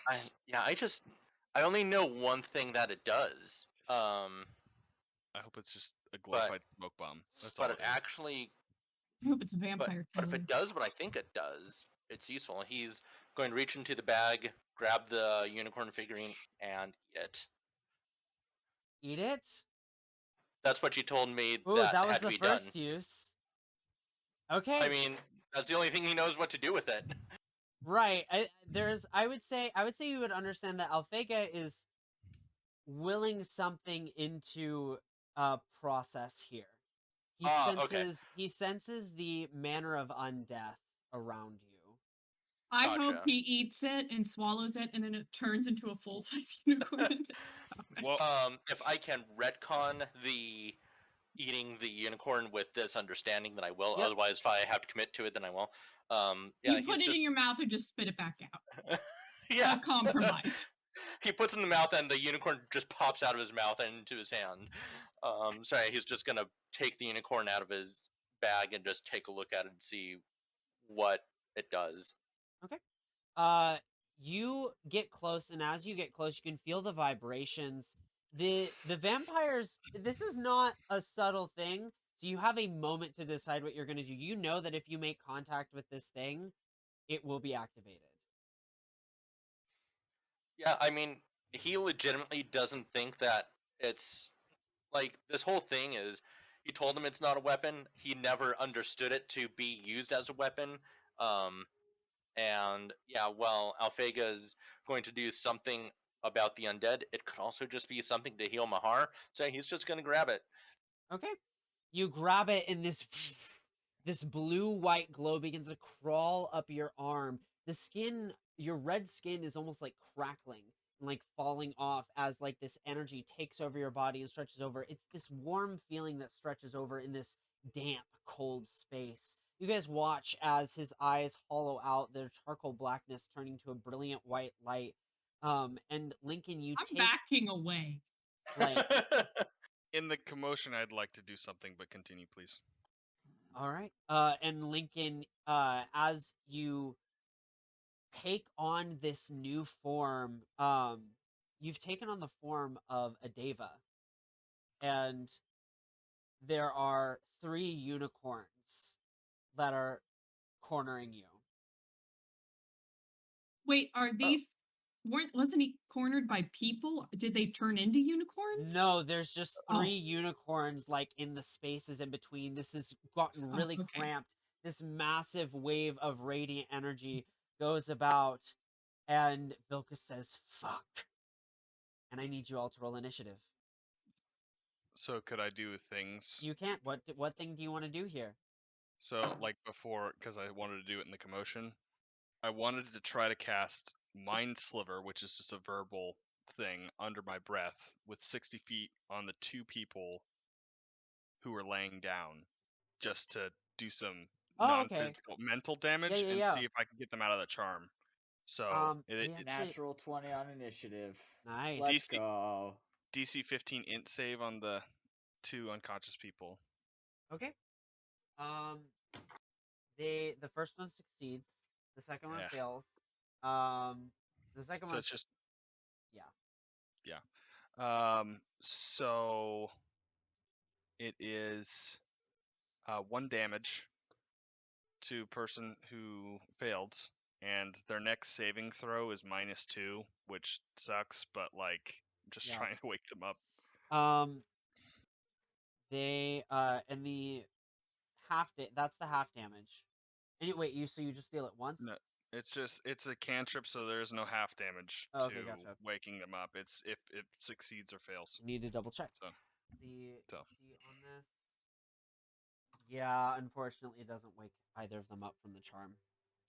I only know one thing that it does. I hope it's just a glorified smoke bomb. That's all. But it actually, I hope it's a but vampire if killer. it does what I think it does, it's useful. He's going to reach into the bag, grab the unicorn figurine, and eat it. Eat it? That's what you told me Ooh, that that was had to the be first done. use. Okay. I mean, that's the only thing he knows what to do with it. Right. I would say you would understand that Alphega is willing something into process here. Okay. He senses the manner of undeath around you. I hope Gotcha. he eats it and swallows it, and then it turns into a full-size unicorn in his stomach. Well, If I can retcon the eating the unicorn with this understanding, then I will. Yep. Otherwise, if I have to commit to it, then I won't. Yeah, You he's put it just in your mouth and just spit it back out. yeah. A compromise. He puts it in the mouth, and the unicorn just pops out of his mouth and into his hand. Sorry, he's just gonna take the unicorn out of his bag and just take a look at it and see what it does. You get close, and as you get close, you can feel the vibrations. The vampires. This is not a subtle thing, so you have a moment to decide what you're going to do. You know that if you make contact with this thing, it will be activated. Yeah, I mean, he legitimately doesn't think that it's like this whole thing is. You told him it's not a weapon. He never understood it to be used as a weapon. Um, and yeah, well, Alphega is going to do something about the undead. It could also just be something to heal Mahar. So he's just going to grab it. Okay. You grab it, and this blue-white glow begins to crawl up your arm. The skin, your red skin, is almost like crackling and like falling off as like this energy takes over your body and stretches over. It's this warm feeling that stretches over in this damp, cold space. You guys watch as his eyes hollow out, their charcoal blackness turning to a brilliant white light. And Lincoln, you I'm take backing away. like in the commotion, I'd like to do something, but continue, please. all right. And Lincoln, as you take on this new form, you've taken on the form of a deva, and there are 3 unicorns that are cornering you. Wait, are these wasn't he cornered by people? Did they turn into unicorns? No, there's just Oh. 3 unicorns like in the spaces in between. This has gotten really okay. cramped. This massive wave of radiant energy goes about, and Vilcus says, "Fuck." And I need you all to roll initiative. So could I do things? You can't. What thing do you want to do here? So like before, because I wanted to do it in the commotion, I wanted to try to cast Mind Sliver, which is just a verbal thing under my breath, with 60 feet on the 2 people who were laying down, just to do some Oh, okay. non-physical mental damage and yeah. see if I can get them out of the charm. So we actually, Natural 20 on initiative. nice. Let's DC go. DC 15 int save on the 2 unconscious people. Okay. The first one succeeds. The second one Yeah. fails. The second So one. it's just Yeah. So it is 1 damage to person who failed, and their next saving throw is -2, which sucks, but like I'm just Yeah. trying to wake them up. They and the that's the half damage. And wait, so you just deal it once? No, It's a cantrip, so there's no half damage Oh, okay, to gotcha. waking them up. It's if it succeeds or fails. Need to double check. So So. See on this. Yeah, unfortunately, it doesn't wake either of them up from the charm.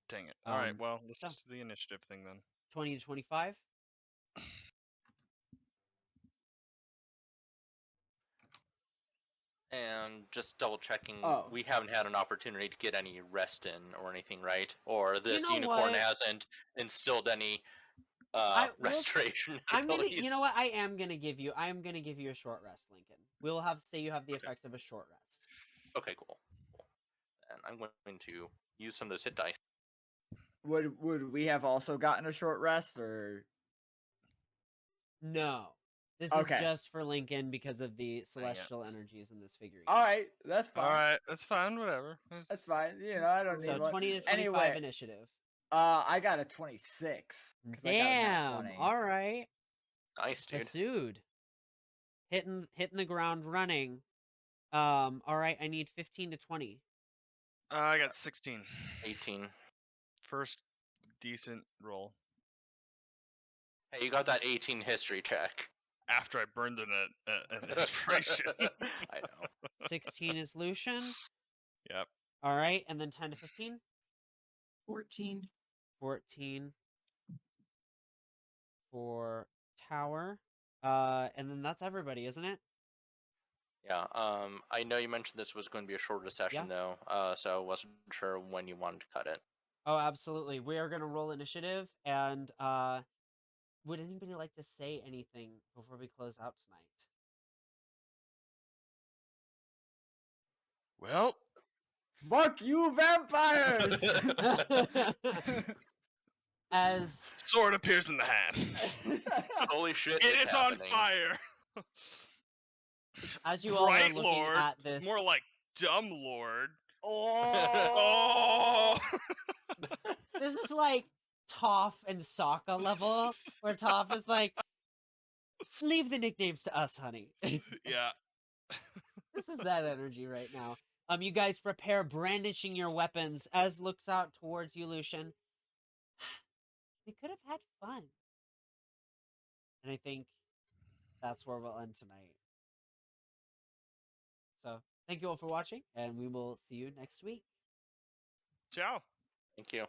dang it. All right, Um, well, let's so- just do the initiative thing then. 20 to 25. And just double checking, Oh. we haven't had an opportunity to get any rest in or anything, right? Or this know unicorn what? hasn't instilled any I will- restoration I'm gonna. abilities. You know what? I am gonna give you a short rest, Lincoln. We'll have say you have the effects of a short rest. Okay, cool. And I'm going to use some of those hit dice. Would we have also gotten a short rest, or No, this Okay. is just for Lincoln because of the celestial energies in this figurine. all right? That's fine. All right, that's fine. Whatever. That's fine. You know, I don't So need one. 20 to 25 Anyway, initiative. I got a 26. 'cause I got a nat Damn. 20. All right. Nice, dude. Pursued. Hitting the ground running. All right. I need 15 to 20. I got 16. 18. First decent roll Hey, you got that 18 history check. after I burned an inspiration. I know. 16 is Lucian. Yep. All right, and then 10 to 15. 14. 14 for Tower. And then that's everybody, isn't it? Yeah. I know you mentioned this was going to be a shorter session, though. So I wasn't sure when you wanted to cut it. Oh, absolutely. We are going to roll initiative, and would anybody like to say anything before we close out tonight? Well, Fuck you, vampires! As sword appears in the hand. Holy shit! It it's is on happening. fire. as you all are Bright looking Lord, at this, more like Dumb Lord. Oh! Oh! this is like Toph and Sokka level, where Toph is like, leave the nicknames to us, honey. Yeah. This is that energy right now. You guys prepare brandishing your weapons as looks out towards you, Lucian. We could have had fun. And I think that's where we'll end tonight. So, thank you all for watching, and we will see you next week. Ciao. Thank you.